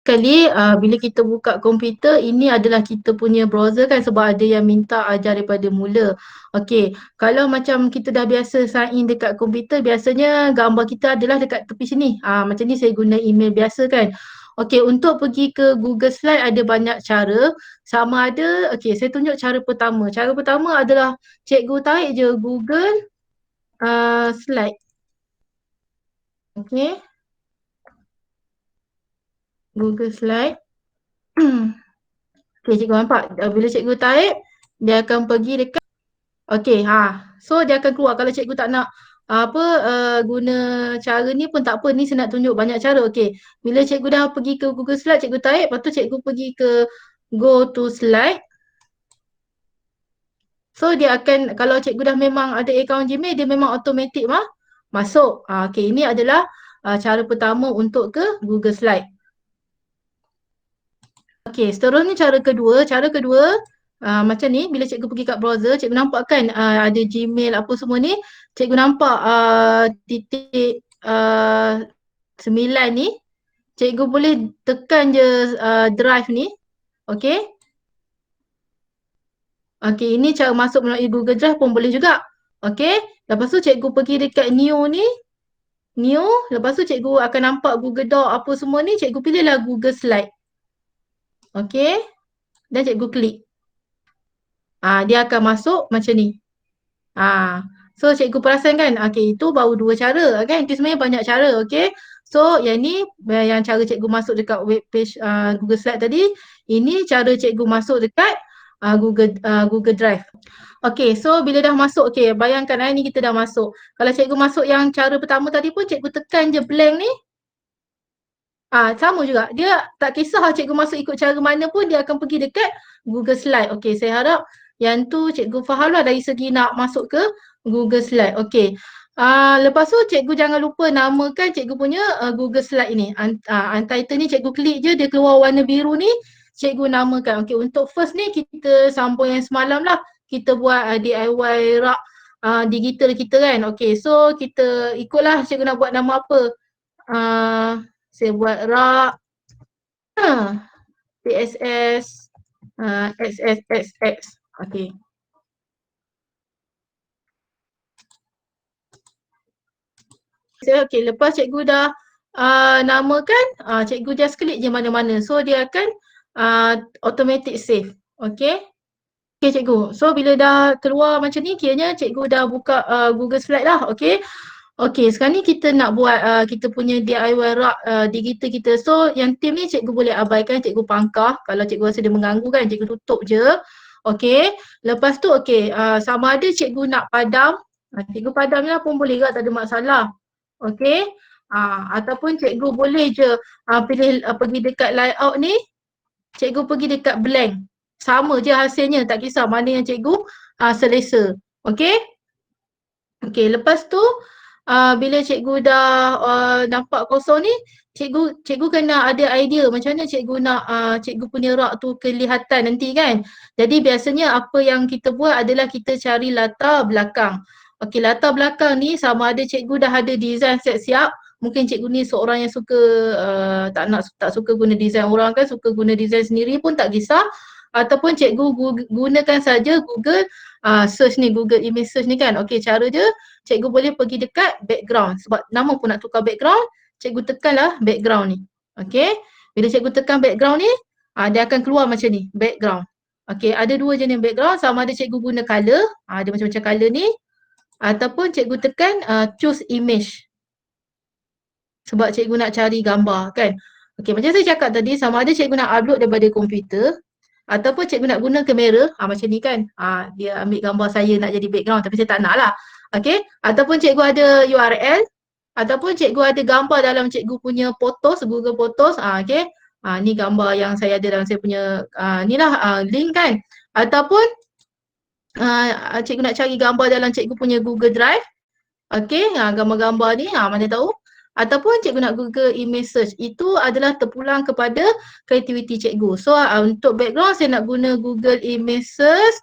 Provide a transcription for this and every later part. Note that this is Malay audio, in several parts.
Kali bila kita buka komputer, ini adalah kita punya browser kan, sebab ada yang minta ajar daripada mula. Okey, kalau macam kita dah biasa sign in dekat komputer, biasanya gambar kita adalah dekat tepi sini. Macam ni saya guna email biasa kan. Okey, untuk pergi ke Google Slide ada banyak cara. Sama ada, okey, saya tunjuk cara pertama. Cara pertama adalah cikgu tarik je Google Slide. Okey, Google Slide. Okey, cikgu nampak. Bila cikgu tarik, dia akan pergi dekat. Okey, so dia akan keluar. Kalau cikgu tak nak guna cara ni pun tak apa. Ni saya nak tunjuk banyak cara. Okey, bila cikgu dah pergi ke Google Slide, cikgu tarik, lepas tu cikgu pergi ke go to slide. So dia akan, kalau cikgu dah memang ada akaun Gmail, dia memang automatik masuk. Okey, ini adalah cara pertama untuk ke Google Slide. Okey, seterusnya cara kedua. Cara kedua, macam ni, bila cikgu pergi kat browser, cikgu nampak kan ada Gmail apa semua ni. Cikgu nampak titik 9 ni. Cikgu boleh tekan je drive ni. Okey. Okey, ini cara masuk melalui Google Drive pun boleh juga. Okey. Lepas tu cikgu pergi dekat new ni. New. Lepas tu cikgu akan nampak Google Doc apa semua ni. Cikgu pilihlah Google Slide. Okey. Dan cikgu klik. Dia akan masuk macam ni. So cikgu perasan kan, okey, itu baru dua cara kan, itu sebenarnya banyak cara, okey. So yang ni yang cara cikgu masuk dekat web page Google Slide tadi, ini cara cikgu masuk dekat Google Drive. Okey, so bila dah masuk, okey, bayangkan ni kita dah masuk. Kalau cikgu masuk yang cara pertama tadi pun, cikgu tekan je blank ni. Sama juga. Dia tak kisah cikgu masuk ikut cara mana pun, dia akan pergi dekat Google Slide. Okey, saya harap yang tu cikgu faham lah dari segi nak masuk ke Google Slide. Okey. Lepas tu cikgu jangan lupa namakan cikgu punya Google Slide ini. Untitled ni cikgu klik je, dia keluar warna biru ni, cikgu namakan. Okey, untuk first ni kita sambung yang semalam lah. Kita buat DIY rak digital kita kan. Okey, so kita ikutlah cikgu nak buat nama apa. Saya buat rak PSS XXXX. Okey. Okey, lepas cikgu dah namakan, cikgu just klik je mana-mana. So dia akan automatic save. Okey. Okey cikgu. So bila dah keluar macam ni, kiranya cikgu dah buka Google Slide lah. Okey. Okey, sekarang ni kita nak buat kita punya DIY rak digital kita. So yang tim ni cikgu boleh abaikan, cikgu pangkah. Kalau cikgu rasa dia mengganggu kan, cikgu tutup je. Okey, lepas tu okey, sama ada cikgu nak padam, cikgu padam lah pun boleh tak ada masalah. Okey, ataupun cikgu boleh je pilih pergi dekat layout ni, cikgu pergi dekat blank. Sama je hasilnya, tak kisah mana yang cikgu selesa. Okey. Okey, lepas tu bila cikgu dah nampak kosong ni, cikgu kena ada idea macam mana cikgu nak cikgu punya rak tu kelihatan nanti kan. Jadi biasanya apa yang kita buat adalah kita cari latar belakang. Okey, latar belakang ni sama ada cikgu dah ada design siap-siap. Mungkin cikgu ni seorang yang suka tak suka guna design orang kan, suka guna design sendiri pun tak kisah. Ataupun cikgu gunakan saja Google search ni, Google image search ni kan. Okey, cara je cikgu boleh pergi dekat background. Sebab nama pun nak tukar background, cikgu tekanlah background ni. Okey, bila cikgu tekan background ni, dia akan keluar macam ni, background. Okey, ada dua jenis background, sama ada cikgu guna color, ada macam-macam color ni, ataupun cikgu tekan choose image. Sebab cikgu nak cari gambar kan. Okey, macam saya cakap tadi, sama ada cikgu nak upload daripada komputer, ataupun cikgu nak guna kamera, macam ni kan. Dia ambil gambar saya nak jadi background, tapi saya tak nak lah. Okey, ataupun cikgu ada URL, ataupun cikgu ada gambar dalam cikgu punya photos, Google Photos. Okey, ni gambar yang saya ada dalam saya punya ni lah link kan. Ataupun cikgu nak cari gambar dalam cikgu punya Google Drive. Okey, gambar-gambar ni mana tahu. Ataupun cikgu nak Google image search, itu adalah terpulang kepada kreativiti cikgu. So untuk background saya nak guna Google image search.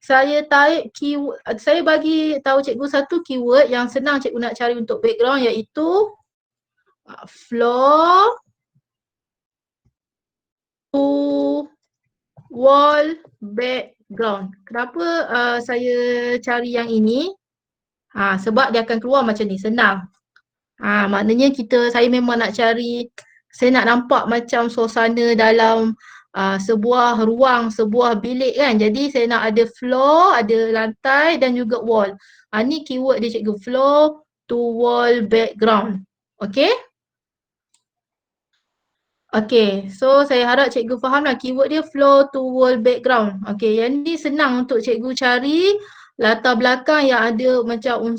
Saya tarik keyword, saya bagi tahu cikgu satu keyword yang senang cikgu nak cari untuk background, iaitu floor wall background. Kenapa saya cari yang ini? Sebab dia akan keluar macam ni, senang. Maknanya saya memang nak cari, saya nak nampak macam suasana dalam sebuah ruang, sebuah bilik kan. Jadi saya nak ada floor, ada lantai dan juga wall. Ni keyword dia cikgu, floor to wall background. Okay? Okay, so saya harap cikgu faham lah keyword dia floor to wall background. Okay, yang ni senang untuk cikgu cari latar belakang yang ada macam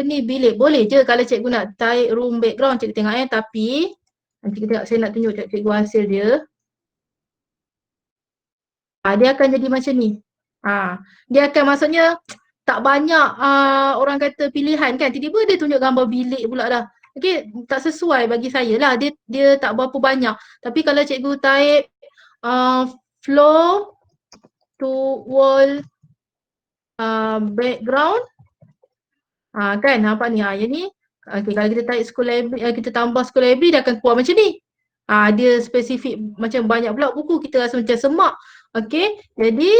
bilik. Boleh je kalau cikgu nak tarik room background, cikgu tengok tapi nanti saya nak tunjuk cikgu hasil dia. Dia akan jadi macam ni. Dia akan maksudnya tak banyak orang kata pilihan kan. Tiba-tiba dia tunjuk gambar bilik pula dah. Okay, tak sesuai bagi saya lah. Dia tak berapa banyak. Tapi kalau cikgu type floor to wall background, kan nampak ni. Yang ni, okay, kalau kita type school library, kita tambah school library, dia akan keluar macam ni. Dia spesifik macam banyak pula buku, kita rasa macam semak. Okay, jadi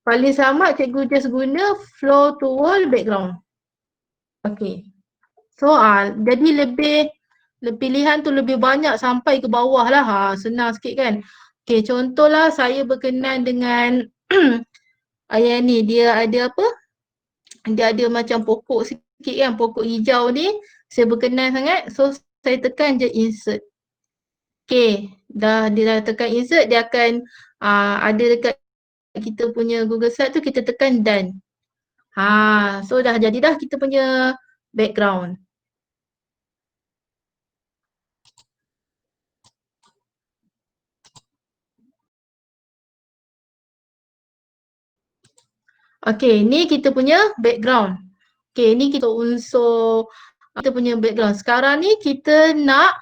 paling selamat cikgu just guna floor to wall background. Okay. So jadi lebih pilihan tu lebih banyak sampai ke bawah lah. Senang sikit kan. Okay, contohlah saya berkenan dengan yang ni, dia ada apa? Dia ada macam pokok sikit kan, pokok hijau ni. Saya berkenan sangat. So saya tekan je insert. Okay, dia dah tekan insert, dia akan ada dekat kita punya Google Slide tu, kita tekan done. So dah jadi dah kita punya background. Okay, ni kita punya background. Okay, ni kita unsur kita punya background. Sekarang ni kita nak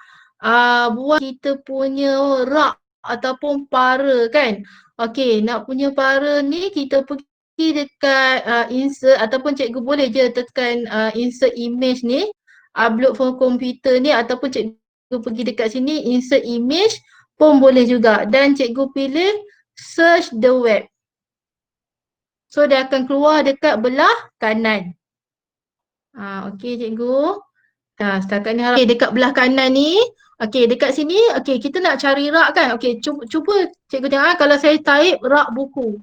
buat kita punya rak ataupun para kan. Okay, nak punya para ni kita pergi dekat insert ataupun cikgu boleh je tekan insert image ni, upload from komputer ni, ataupun cikgu pergi dekat sini insert image pun boleh juga. Dan cikgu pilih search the web. So dia akan keluar dekat belah kanan. Okey cikgu. Setakat ni harap dekat belah kanan ni. Okey, dekat sini, okey, kita nak cari rak kan. Okey, cuba cikgu tengok kalau saya type rak buku.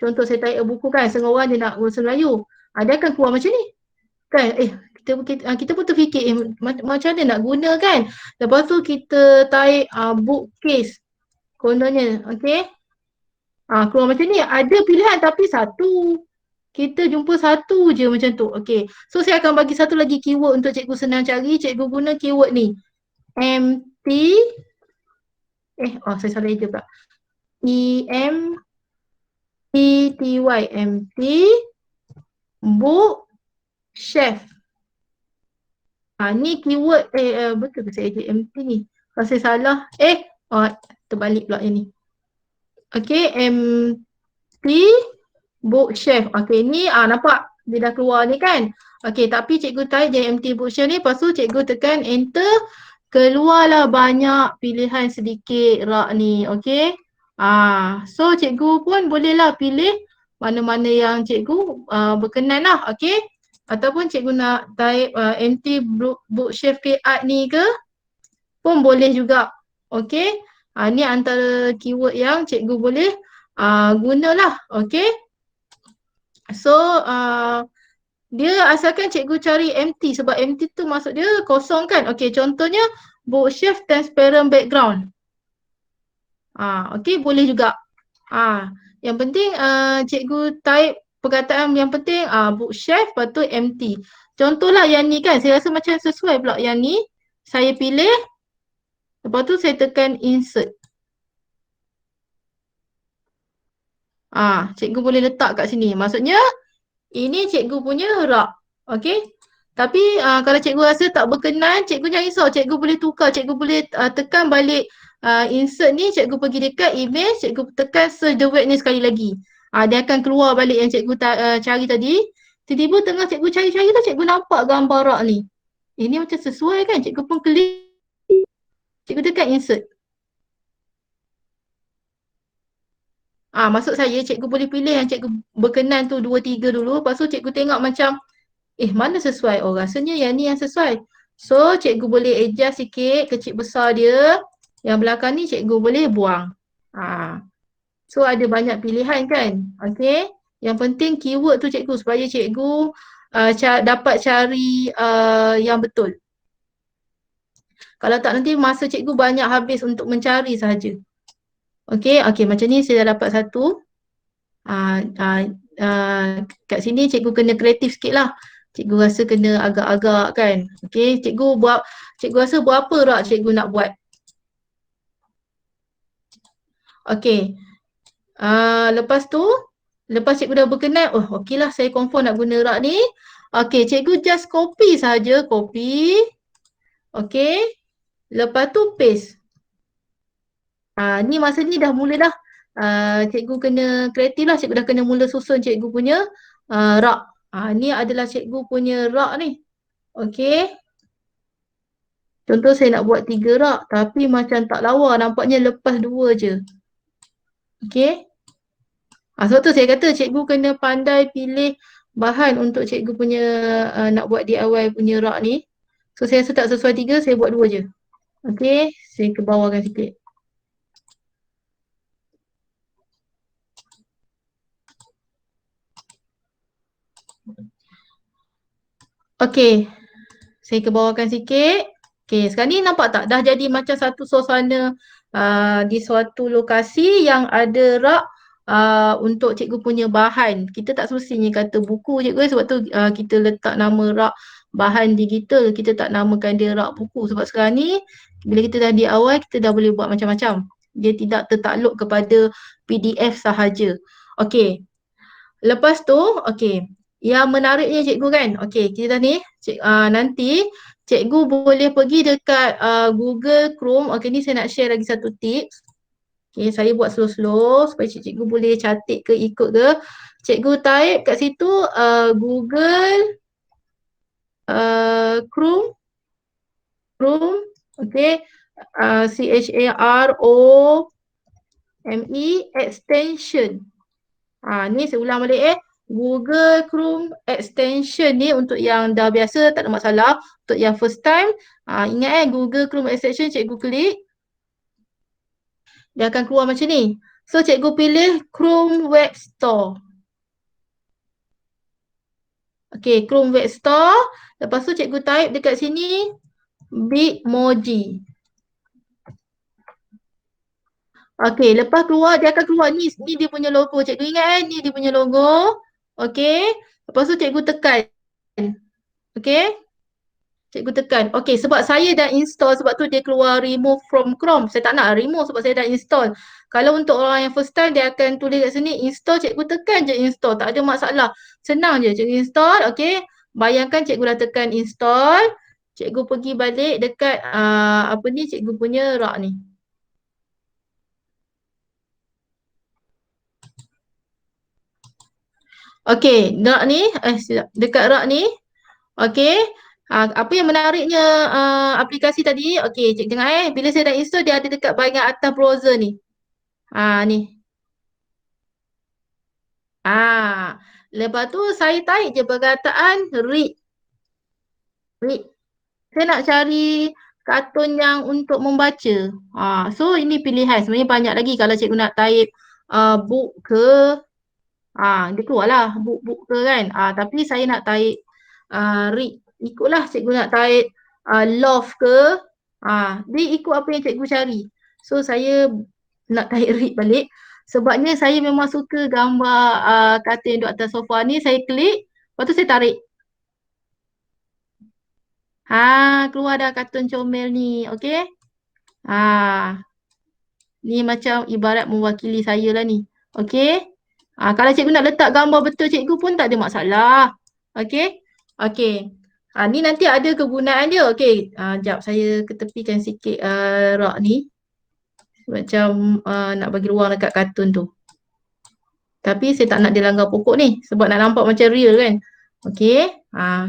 Contoh saya type buku kan, setengah orang dia nak bahasa Melayu. Dia akan keluar macam ni. Kan? Kita pun terfikir macam mana nak guna kan. Lepas tu kita type bookcase. Kononnya, okey. Keluar macam ni. Ada pilihan tapi satu. Kita jumpa satu je macam tu. Okey. So saya akan bagi satu lagi keyword untuk cikgu senang cari. Cikgu guna keyword ni. Empty. Saya salah je pula. E-M-P-T-Y. Empty. Book. Chef. Ni keyword. Betul ke saya edit empty ni? Kalau saya salah. Terbalik pula yang ni. Okey. Empty. Bookshelf. Okey, ni nampak dia dah keluar ni kan. Okey, tapi cikgu type je empty bookshelf ni, lepas tu cikgu tekan enter, keluarlah banyak pilihan sedikit rak ni. Okey. So cikgu pun bolehlah pilih mana-mana yang cikgu berkenan lah. Okey. Ataupun cikgu nak type empty bookshelf art ni ke pun boleh juga. Okey. Ni antara keyword yang cikgu boleh gunalah. Okey. So dia asalkan cikgu cari empty, sebab empty tu maksud dia kosong kan. Okey, contohnya bookshelf transparent background. Okey, boleh juga. Yang penting cikgu type perkataan yang penting bookshelf, lepas tu empty. Contohlah yang ni kan, saya rasa macam sesuai pula yang ni. Saya pilih, lepas tu saya tekan insert. Cikgu boleh letak kat sini. Maksudnya ini cikgu punya rak. Okey. Tapi kalau cikgu rasa tak berkenan, cikgu jangan risau. Cikgu boleh tukar. Cikgu boleh tekan balik insert ni. Cikgu pergi dekat image. Cikgu tekan search the web ni sekali lagi. Dia akan keluar balik yang cikgu cari tadi. Tiba-tiba tengah cikgu cari-cari tu cikgu nampak gambar rak ni. Ini macam sesuai kan? Cikgu pun klik, cikgu tekan insert. Maksud saya cikgu boleh pilih yang cikgu berkenan tu 2 3 dulu. Lepas tu cikgu tengok macam mana sesuai? Oh rasanya yang ni yang sesuai. So cikgu boleh adjust sikit kecil besar dia. Yang belakang ni cikgu boleh buang. So ada banyak pilihan kan? Okay. Yang penting keyword tu cikgu supaya cikgu dapat cari yang betul. Kalau tak nanti masa cikgu banyak habis untuk mencari sahaja. Okay, macam ni saya dah dapat satu. Kat sini cikgu kena kreatif sikit lah. Cikgu rasa kena agak-agak kan. Okay, cikgu rasa berapa rak cikgu nak buat. Okay. Lepas tu, lepas cikgu dah berkenan, okey lah saya confirm nak guna rak ni. Okay, cikgu just copy sahaja, copy. Okay. Lepas tu paste. Ni masa ni dah mula dah. Cikgu kena kreatif lah, cikgu dah kena mula susun cikgu punya rak. Ni adalah cikgu punya rak ni. Okay. Contoh saya nak buat 3 rak tapi macam tak lawa, nampaknya lepas 2 je. Okay. Sebab tu saya kata cikgu kena pandai pilih bahan untuk cikgu punya nak buat DIY punya rak ni. So saya rasa tak sesuai 3, saya buat 2 je. Okay, saya ke bawahkan sikit. Okay, saya ke bawahkan sikit. Okay, sekarang ni nampak tak? Dah jadi macam satu suasana di suatu lokasi yang ada rak untuk cikgu punya bahan. Kita tak semestinya kata buku cikgu sebab tu kita letak nama rak bahan digital. Kita tak namakan dia rak buku sebab sekarang ni bila kita dah DIY kita dah boleh buat macam-macam. Dia tidak tertakluk kepada PDF sahaja. Okay. Lepas tu, okay. Yang menariknya cikgu kan, okay, kita dah ni, nanti cikgu boleh pergi dekat Google Chrome. Okay, ni saya nak share lagi satu tips. Okay, saya buat slow-slow supaya cikgu boleh catik ke ikut ke. Cikgu type kat situ Google Chrome, okay, CHAROME extension. Ni saya ulang balik Google Chrome extension ni untuk yang dah biasa tak ada masalah. Untuk yang first time, ingat Google Chrome extension cikgu klik. Dia akan keluar macam ni. So cikgu pilih Chrome Web Store. Okay, Chrome Web Store. Lepas tu cikgu type dekat sini Bitmoji. Okay, lepas keluar dia akan keluar ni dia punya logo. Cikgu ingat ni dia punya logo. Okay, lepas tu cikgu tekan. Okay, cikgu tekan. Okay, sebab saya dah install sebab tu dia keluar remove from Chrome. Saya tak nak remove sebab saya dah install. Kalau untuk orang yang first time dia akan tulis kat sini install, cikgu tekan je install. Tak ada masalah. Senang je cikgu install. Okay, bayangkan cikgu dah tekan install. Cikgu pergi balik dekat cikgu punya rak ni. Okay, rak ni, dekat rak ni. Okay, apa yang menariknya aplikasi tadi, okay, cikgu dengar bila saya dah install dia ada dekat bahagian atas browser ni. Ni. Lepas tu saya tarik je perkataan read. Read. Saya nak cari kartun yang untuk membaca. So ini pilihan. Sebenarnya banyak lagi kalau cikgu nak type book ke. Dia keluar lah book ke kan. Tapi saya nak type read. Ikutlah cikgu nak type love ke. Dia ikut apa yang cikgu cari. So saya nak type read balik. Sebabnya saya memang suka gambar kartun yang duduk atas sofa ni. Saya klik. Lepas tu saya tarik. Keluar dah kartun comel ni. Okay. Ni macam ibarat mewakili saya lah ni. Okay. Kalau cikgu nak letak gambar betul cikgu pun tak ada masalah. Okay. Okay. Ni nanti ada kegunaan dia. Okay. Sekejap saya ketepikan sikit rak ni. Macam nak bagi ruang dekat kartun tu. Tapi saya tak nak dia langgar pokok ni sebab nak nampak macam real kan. Okey.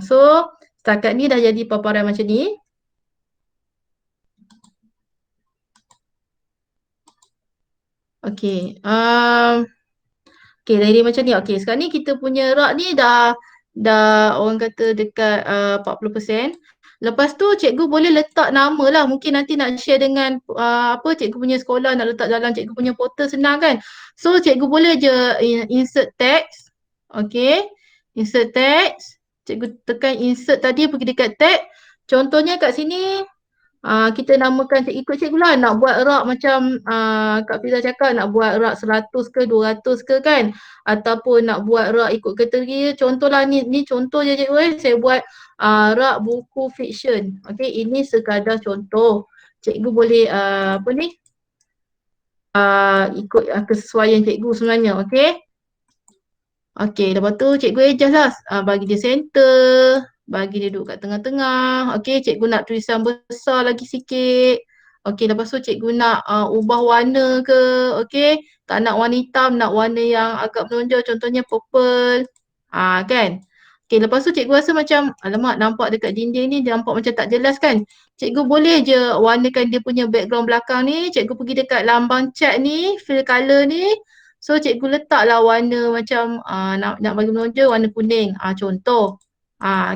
So setakat ni dah jadi paparan macam ni. Okey. Okey, jadi macam ni. Okey, sekarang ni kita punya rak ni dah orang kata dekat 40%. Lepas tu cikgu boleh letak nama lah. Mungkin nanti nak share dengan apa cikgu punya sekolah, nak letak dalam cikgu punya portal, senang kan. So cikgu boleh je insert text. Okey. Insert text. Cikgu tekan insert tadi, pergi dekat tag. Contohnya kat sini kita namakan ikut cikgu lah, nak buat rak macam Kak Fiza cakap, nak buat rak 100 ke 200 ke kan, ataupun nak buat rak ikut kategori. Contohlah ni contoh je cikgu, saya buat rak buku fiction. Okey, ini sekadar contoh. Cikgu boleh apa ni ikut kesesuaian cikgu sebenarnya. Okey. Okey, lepas tu cikgu adjust lah, bagi dia center, bagi dia duduk kat tengah-tengah. Okey, cikgu nak tulisan besar lagi sikit. Okey, lepas tu cikgu nak ubah warna ke. Okey, tak nak warna hitam, nak warna yang agak menonjol, contohnya purple. Kan? Okey, lepas tu cikgu rasa macam, alamak, nampak dekat dinding ni dia nampak macam tak jelas kan. Cikgu boleh je warnakan dia punya background belakang ni. Cikgu pergi dekat lambang cat ni, fill colour ni. So cikgu letaklah warna macam nak bagi menonjol warna kuning. Contoh.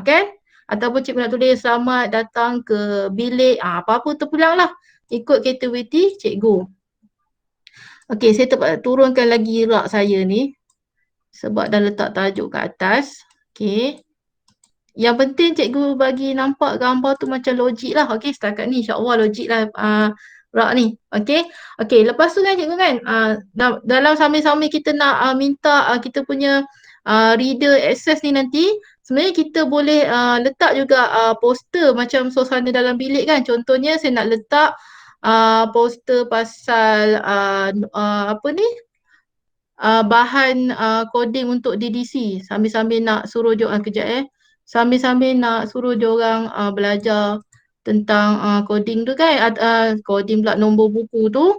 Kan? Ataupun cikgu nak tulis selamat datang ke bilik. Apa-apa terpulang lah. Ikut kreativiti cikgu. Okey, saya turunkan lagi rak saya ni. Sebab dah letak tajuk kat atas. Okey. Yang penting cikgu bagi nampak gambar tu macam logik lah. Okey, setakat ni insya-Allah logik lah rak ni. Okey. Okey, lepas tu kan cikgu kan dalam sambil-sambil kita nak minta kita punya reader access ni nanti, sebenarnya kita boleh letak juga poster macam suasana dalam bilik kan. Contohnya saya nak letak poster pasal apa ni bahan coding untuk DDC, sambil-sambil nak suruh kejap sambil-sambil nak suruh diorang belajar tentang coding tu kan, coding pula, nombor buku tu.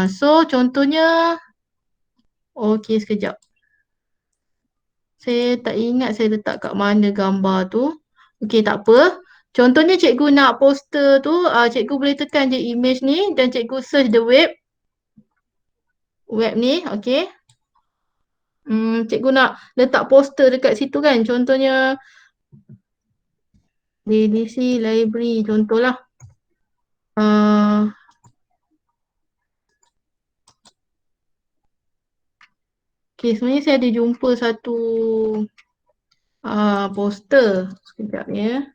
So contohnya, okey sekejap. Saya tak ingat saya letak kat mana gambar tu. Okey, tak apa. Contohnya cikgu nak poster tu, cikgu boleh tekan je image ni dan cikgu search the web ni, okey. Cikgu nak letak poster dekat situ kan. Contohnya DDC library contohlah. Okay, sebenarnya saya ada jumpa satu poster. Sekejap ya.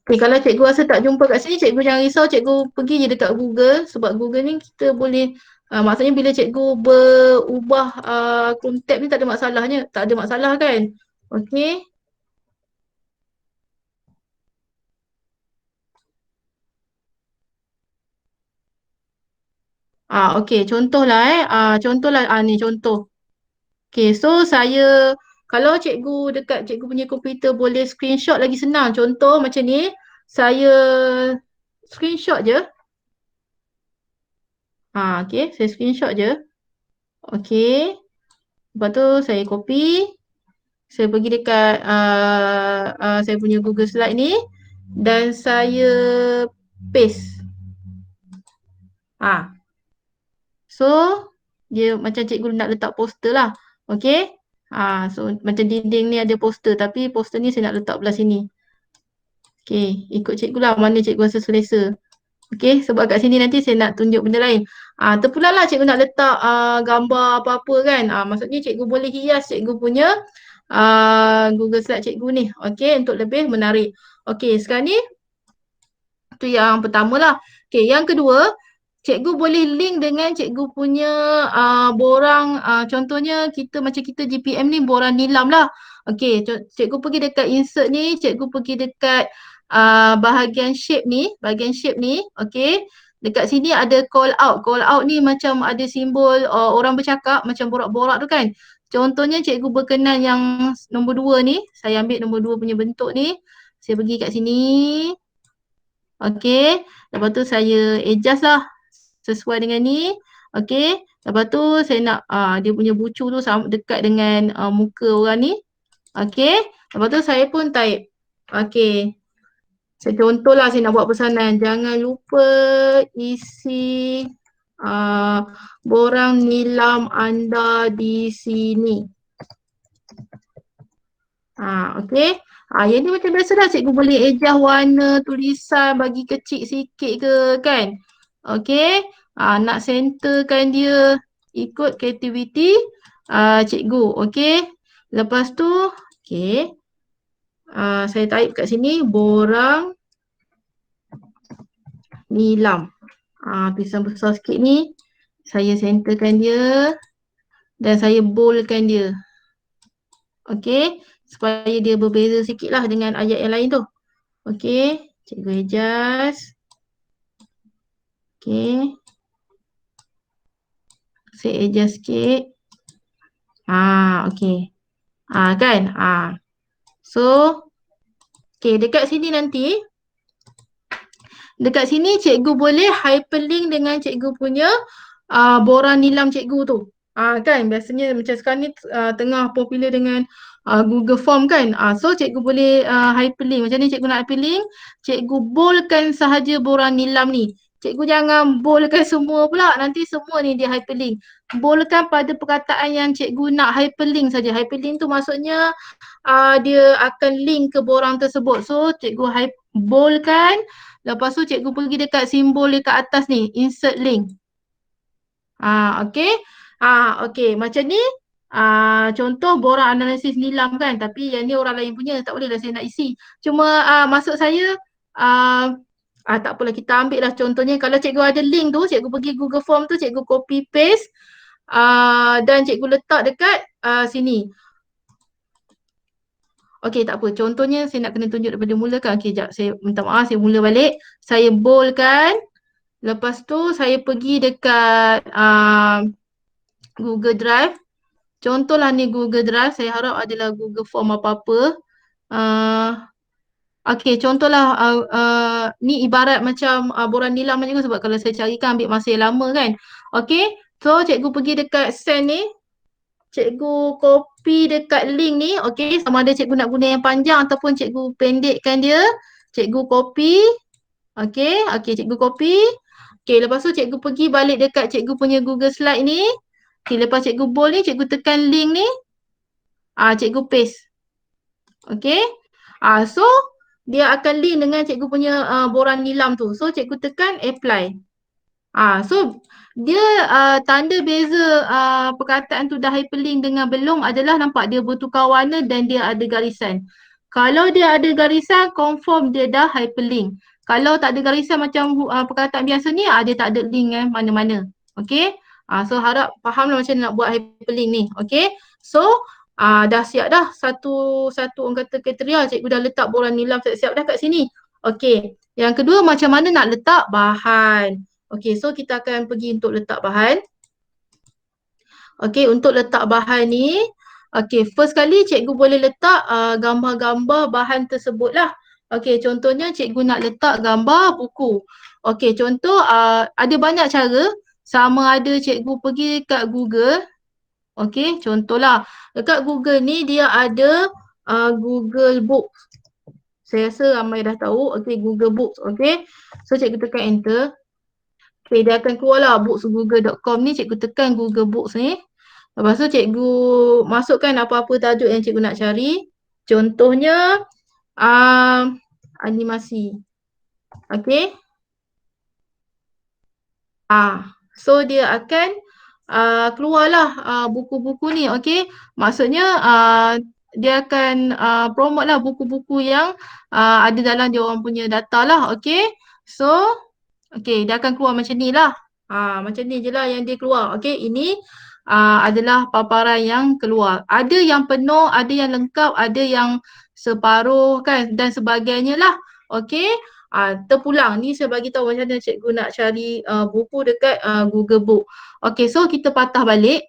Okay, kalau cikgu rasa tak jumpa kat sini, cikgu jangan risau, cikgu pergi je dekat Google. Sebab Google ni kita boleh, maksudnya bila cikgu berubah Chrome tab ni tak ada masalahnya. Tak ada masalah kan? Okay. Okay, contohlah contohlah ni contoh. Okay, so saya, kalau cikgu dekat cikgu punya komputer boleh screenshot lagi senang. Contoh macam ni, saya screenshot je. Okay, saya screenshot je. Okay. Lepas tu saya copy. Saya pergi dekat saya punya Google Slide ni dan saya paste. So dia macam cikgu nak letak poster lah. Okay. So macam dinding ni ada poster, tapi poster ni saya nak letak belah sini. Okay, ikut cikgu lah mana cikgu rasa selesa. Okay, sebab kat sini nanti saya nak tunjuk benda lain. Terpulang lah cikgu nak letak gambar apa-apa kan. Maksudnya cikgu boleh hias cikgu punya Google Slide cikgu ni. Okay, untuk lebih menarik. Okay, sekarang ni tu yang pertama lah. Okay, yang kedua, cikgu boleh link dengan cikgu punya borang. Contohnya macam kita GPM ni borang nilam lah. Okay, cikgu pergi dekat insert ni, cikgu pergi dekat bahagian shape ni, okay. Dekat sini ada call out. Call out ni macam ada simbol orang bercakap, macam borak-borak tu kan. Contohnya cikgu berkenan yang nombor 2 ni. Saya ambil nombor 2 punya bentuk ni. Saya pergi kat sini. Okay. Lepas tu saya adjust lah sesuai dengan ni. Okey. Lepas tu saya nak dia punya bucu tu dekat dengan muka orang ni. Okey. Lepas tu saya pun type. Okey. Saya contohlah saya nak buat pesanan. Jangan lupa isi borang nilam anda di sini. Okey. Yang ni macam biasa dah, cikgu boleh ejah warna tulisan bagi kecil sikit ke kan. Okey. Nak centerkan dia ikut kreativiti cikgu. Okey. Lepas tu, okey. Saya type kat sini borang nilam. Tulisan besar sikit ni. Saya centerkan dia dan saya boldkan dia. Okey. Supaya dia berbeza sikit lah dengan ayat yang lain tu. Okey. Cikgu adjust. Okey. Saya adjust sikit. Okey. Kan? So, okey, dekat sini nanti, dekat sini cikgu boleh hyperlink dengan cikgu punya borang nilam cikgu tu. Kan? Biasanya macam sekarang ni tengah popular dengan Google Form kan. So, cikgu boleh hyperlink. Macam ni cikgu nak hyperlink, cikgu boldkan sahaja borang nilam ni. Cikgu jangan boldkan semua pula. Nanti semua ni dia hyperlink. Boldkan pada perkataan yang cikgu nak hyperlink saja. Hyperlink tu maksudnya dia akan link ke borang tersebut. So, cikgu boldkan. Lepas tu cikgu pergi dekat simbol dekat atas ni. Insert link. Okey. Okey. Macam ni. Contoh borang analisis nilam kan. Tapi yang ni orang lain punya. Tak boleh lah saya nak isi. Cuma maksud saya. Tak apalah, kita ambil lah contohnya. Kalau cikgu ada link tu, cikgu pergi Google Form tu, cikgu copy paste dan cikgu letak dekat sini. Okey, tak apa. Contohnya saya nak kena tunjuk daripada mula kan. Okey, sekejap. Saya minta maaf, saya mula balik. Saya boldkan. Lepas tu saya pergi dekat Google Drive. Contohlah ni Google Drive. Saya harap adalah Google Form apa-apa. Okey, contohlah ni ibarat macam borang nilam juga sebab kalau saya carikan ambil masa yang lama kan. Okey, so cikgu pergi dekat send ni. Cikgu copy dekat link ni. Okey, sama ada cikgu nak guna yang panjang ataupun cikgu pendekkan dia. Cikgu copy. Okey, cikgu copy. Okey, lepas tu cikgu pergi balik dekat cikgu punya Google Slide ni. Okey, lepas cikgu bold ni, cikgu tekan link ni. Cikgu paste. Okey. So dia akan link dengan cikgu punya borang nilam tu. So cikgu tekan apply. So dia tanda beza perkataan tu dah hyperlink dengan belum adalah nampak dia bertukar warna dan dia ada garisan. Kalau dia ada garisan, confirm dia dah hyperlink. Kalau tak ada garisan macam perkataan biasa ni, dia tak ada link mana-mana. Okey. So harap faham lah macam nak buat hyperlink ni. Okey. So dah siap dah satu orang kata kriteria, cikgu dah letak borang nilam siap-siap dah kat sini. Okey. Yang kedua, macam mana nak letak bahan. Okey, so kita akan pergi untuk letak bahan. Okey, untuk letak bahan ni, okey, first kali cikgu boleh letak gambar-gambar bahan tersebut lah. Okey, contohnya cikgu nak letak gambar buku. Okey, contoh ada banyak cara. Sama ada cikgu pergi kat Google. Okey, contohlah dekat Google ni dia ada Google Books. Saya rasa ramai dah tahu. Okey, Google Books. Okey, so cikgu tekan enter. Okey, dia akan keluar lah booksgoogle.com ni. Cikgu tekan Google Books ni. Lepas tu cikgu masukkan apa-apa tajuk yang cikgu nak cari. Contohnya animasi. Okey. So dia akan keluarlah buku-buku ni. Okey. Maksudnya dia akan promote lah buku-buku yang ada dalam dia orang punya data lah. Okey. So okey, dia akan keluar macam ni lah. Macam ni je lah yang dia keluar. Okey, ini adalah paparan yang keluar. Ada yang penuh, ada yang lengkap, ada yang separuh kan dan sebagainya lah. Okey. Terpulang. Ni saya bagi tahu macam mana cikgu nak cari buku dekat Google Book. Okey, so kita patah balik.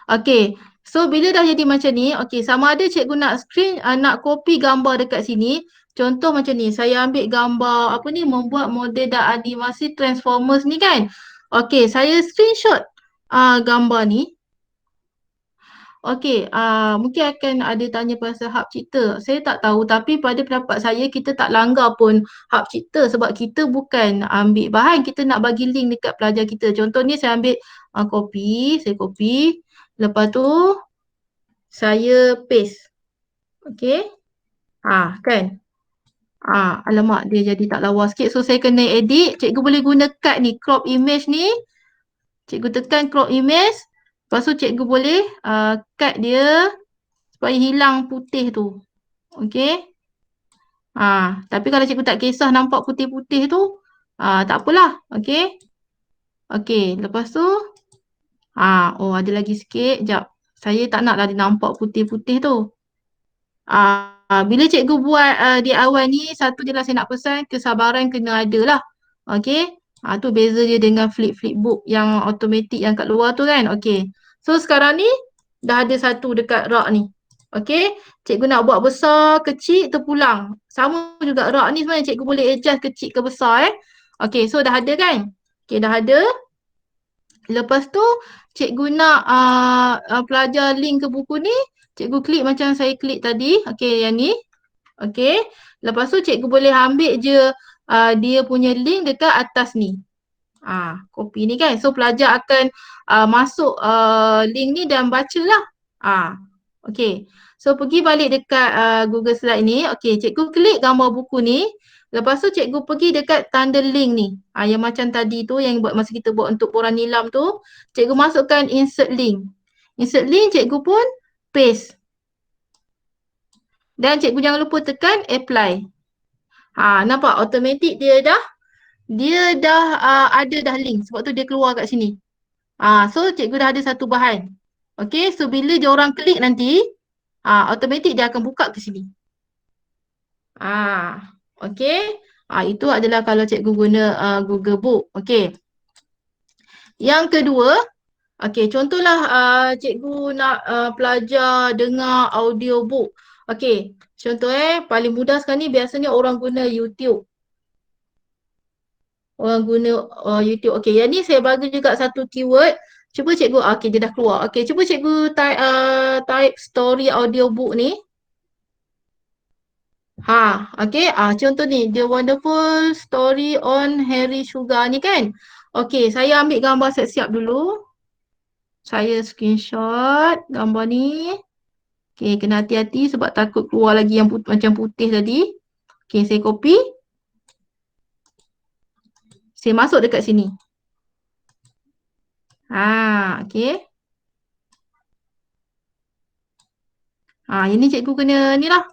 Okey. So bila dah jadi macam ni, okey, sama ada cikgu nak screen nak copy gambar dekat sini. Contoh macam ni, saya ambil gambar apa ni, membuat model dan animasi Transformers ni kan. Okey, saya screenshot gambar ni. Okey, mungkin akan ada tanya pasal hak cipta. Saya tak tahu, tapi pada pendapat saya kita tak langgar pun hak cipta sebab kita bukan ambil bahan, kita nak bagi link dekat pelajar kita. Contoh ni saya ambil saya copy, lepas tu saya paste. Okey. Kan? Alamak dia jadi tak lawa sikit. So saya kena edit. Cikgu boleh guna cut ni, crop image ni. Cikgu tekan crop image. Lepas tu cikgu boleh cut dia supaya hilang putih tu. Okey. Tapi kalau cikgu tak kisah nampak putih-putih tu, tak apalah. Okey. Okey, lepas tu ada lagi sikit. Jap. Saya tak nak dia nampak putih-putih tu. Bila cikgu buat di awal ni, satu je lah saya nak pesan, kesabaran kena ada lah. Okey. Tu beza dia dengan flip book yang automatik yang kat luar tu kan. Okey. So sekarang ni dah ada satu dekat rak ni. Okey. Cikgu nak buat besar, kecil, terpulang. Sama juga rak ni sebenarnya cikgu boleh adjust kecil ke besar Okey. So dah ada kan. Okey, dah ada. Lepas tu cikgu nak pelajar link ke buku ni, cikgu klik macam saya klik tadi. Okey, yang ni. Okey. Lepas tu cikgu boleh ambil je dia punya link dekat atas ni. Copy ni kan. So pelajar akan masuk link ni dan bacalah. Okey. So pergi balik dekat Google Slide ni. Okey, cikgu klik gambar buku ni. Lepas tu cikgu pergi dekat tanda link ni. Yang macam tadi tu yang buat masa kita buat untuk borang nilam tu. Cikgu masukkan insert link. Insert link cikgu pun paste. Dan cikgu jangan lupa tekan apply. Nampak automatik dia dah ada dah link sebab tu dia keluar kat sini. So cikgu dah ada satu bahan. Okey, so bila dia orang klik nanti, automatik dia akan buka ke sini. Okey. Itu adalah kalau cikgu guna Google Book. Okey. Yang kedua, okey, contohlah cikgu nak pelajar dengar audio book. Okey, contoh paling mudah sekarang ni biasanya orang guna YouTube. Orang guna YouTube. Okey, yang ni saya bagi juga satu keyword. Cuba cikgu, okey dia dah keluar. Okey, cuba cikgu type story audio book ni. Okey, contoh ni, The Wonderful Story on Harry Sugar ni kan. Okey, saya ambil gambar siap-siap dulu. Saya screenshot gambar ni. Okey, kena hati-hati sebab takut keluar lagi yang macam putih tadi. Okey, saya copy. Saya masuk dekat sini. Okey. Ini cikgu kena ni lah.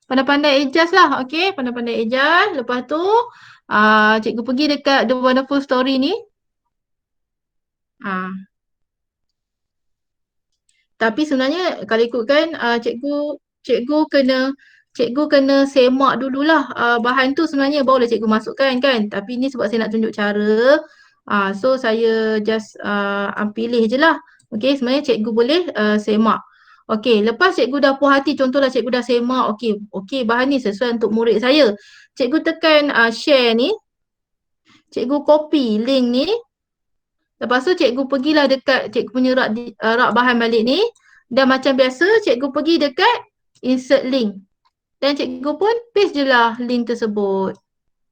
Pandai-pandai adjust lah. Okey, pandai-pandai adjust. Lepas tu, cikgu pergi dekat The Wonderful Story ni. Tapi sebenarnya kalau ikutkan cikgu kena semak dululah bahan tu sebenarnya barulah cikgu masukkan kan. Tapi ni sebab saya nak tunjuk cara. So saya just pilih je lah. Okey, sebenarnya cikgu boleh semak. Okey, lepas cikgu dah puas hati, contohlah cikgu dah semak, okey bahan ni sesuai untuk murid saya. Cikgu tekan share ni. Cikgu copy link ni. Lepas tu cikgu pergilah dekat cikgu punya rak bahan balik ni. Dan macam biasa cikgu pergi dekat insert link. Dan cikgu pun paste je lah link tersebut.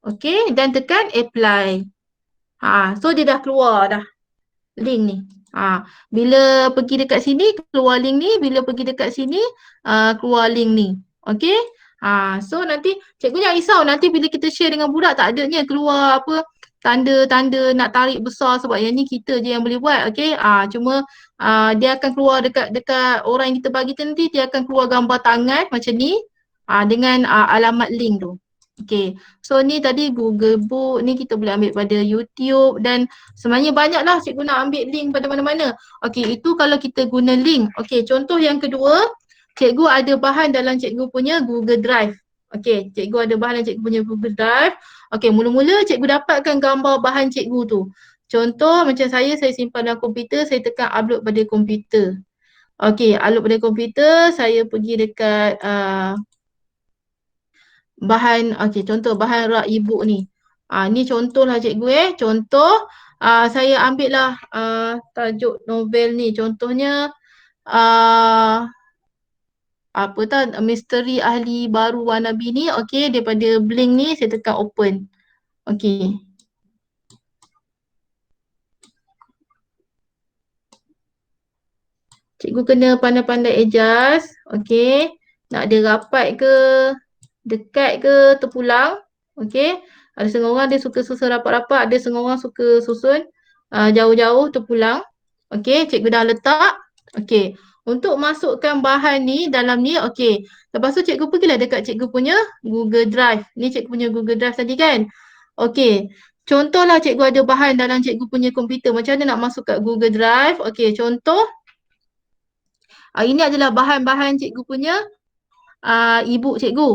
Okey, dan tekan apply. So dia dah keluar dah link ni. Bila pergi dekat sini keluar link ni, bila pergi dekat sini keluar link ni. Okey? So nanti cikgu jangan risau nanti bila kita share dengan budak tak adanya keluar apa tanda-tanda nak tarik besar sebab yang ni kita je yang boleh buat. Okey? Cuma dia akan keluar dekat orang yang kita bagi tu nanti dia akan keluar gambar tangan macam ni dengan alamat link tu. Okey. So ni tadi Google Book ni kita boleh ambil pada YouTube dan sebenarnya banyaklah cikgu nak ambil link pada mana-mana. Okey, itu kalau kita guna link. Okey, contoh yang kedua, cikgu ada bahan dalam cikgu punya Google Drive. Okey, cikgu ada bahan dalam cikgu punya Google Drive. Okey, mula-mula cikgu dapatkan gambar bahan cikgu tu. Contoh macam saya simpan dalam komputer, saya tekan upload pada komputer. Okey, upload pada komputer, saya pergi dekat bahan, okey, contoh bahan rak ibu ni. Ni contohlah cikgu contoh saya ambil lah tajuk novel ni. Contohnya apa tau, Misteri Ahli Baru Wannabe ni, okey, daripada Blink ni saya tekan open. Okey. Cikgu kena pandai-pandai adjust, okey. Nak dia rapat ke, dekat ke, terpulang, okey. Ada setengah orang dia suka susun rapat-rapat, ada setengah orang suka susun jauh-jauh terpulang. Okey, cikgu dah letak. Okey. Untuk masukkan bahan ni dalam ni, okey. Lepas tu cikgu pergilah dekat cikgu punya Google Drive. Ni cikgu punya Google Drive tadi kan? Okey. Contohlah cikgu ada bahan dalam cikgu punya komputer. Macam mana nak masuk kat Google Drive? Okey, contoh. Ini adalah bahan-bahan cikgu punya ibu cikgu.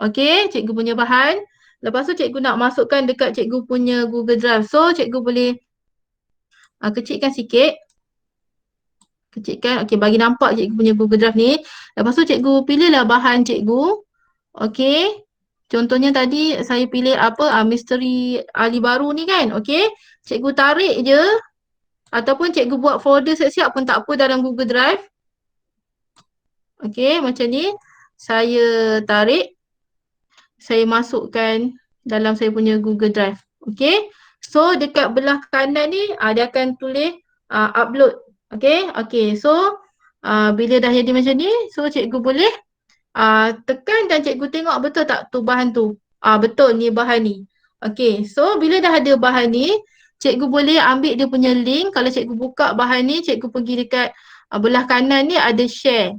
Okey, cikgu punya bahan. Lepas tu cikgu nak masukkan dekat cikgu punya Google Drive. So, cikgu boleh kecilkan sikit. Kecilkan. Okey, bagi nampak cikgu punya Google Drive ni. Lepas tu cikgu pilihlah bahan cikgu. Okey. Contohnya tadi saya pilih apa? Misteri Ahli Baru ni kan? Okey. Cikgu tarik je. Ataupun cikgu buat folder siap-siap pun tak apa dalam Google Drive. Okey, macam ni. Saya tarik. Saya masukkan dalam saya punya Google Drive. Okey. So, dekat belah kanan ni dia akan tulis upload. Okey. Okey. So, bila dah jadi macam ni, so cikgu boleh tekan dan cikgu tengok betul tak tu bahan tu. Betul ni bahan ni. Okey. So, bila dah ada bahan ni, cikgu boleh ambil dia punya link. Kalau cikgu buka bahan ni, cikgu pergi dekat belah kanan ni ada share.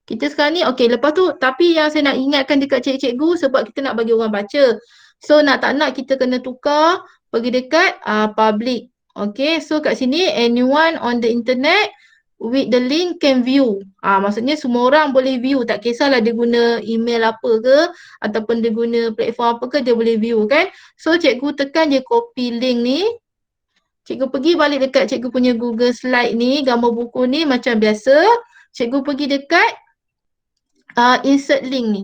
Kita sekarang ni, okey, lepas tu, tapi yang saya nak ingatkan dekat cikgu sebab kita nak bagi orang baca. So, nak tak nak kita kena tukar, pergi dekat public. Okey, so kat sini, anyone on the internet with the link can view. Maksudnya semua orang boleh view, tak kisahlah dia guna email apa ke, ataupun dia guna platform apa ke, dia boleh view kan. So, cikgu tekan je copy link ni. Cikgu pergi balik dekat cikgu punya Google Slide ni, gambar buku ni macam biasa. Cikgu pergi dekat insert link ni.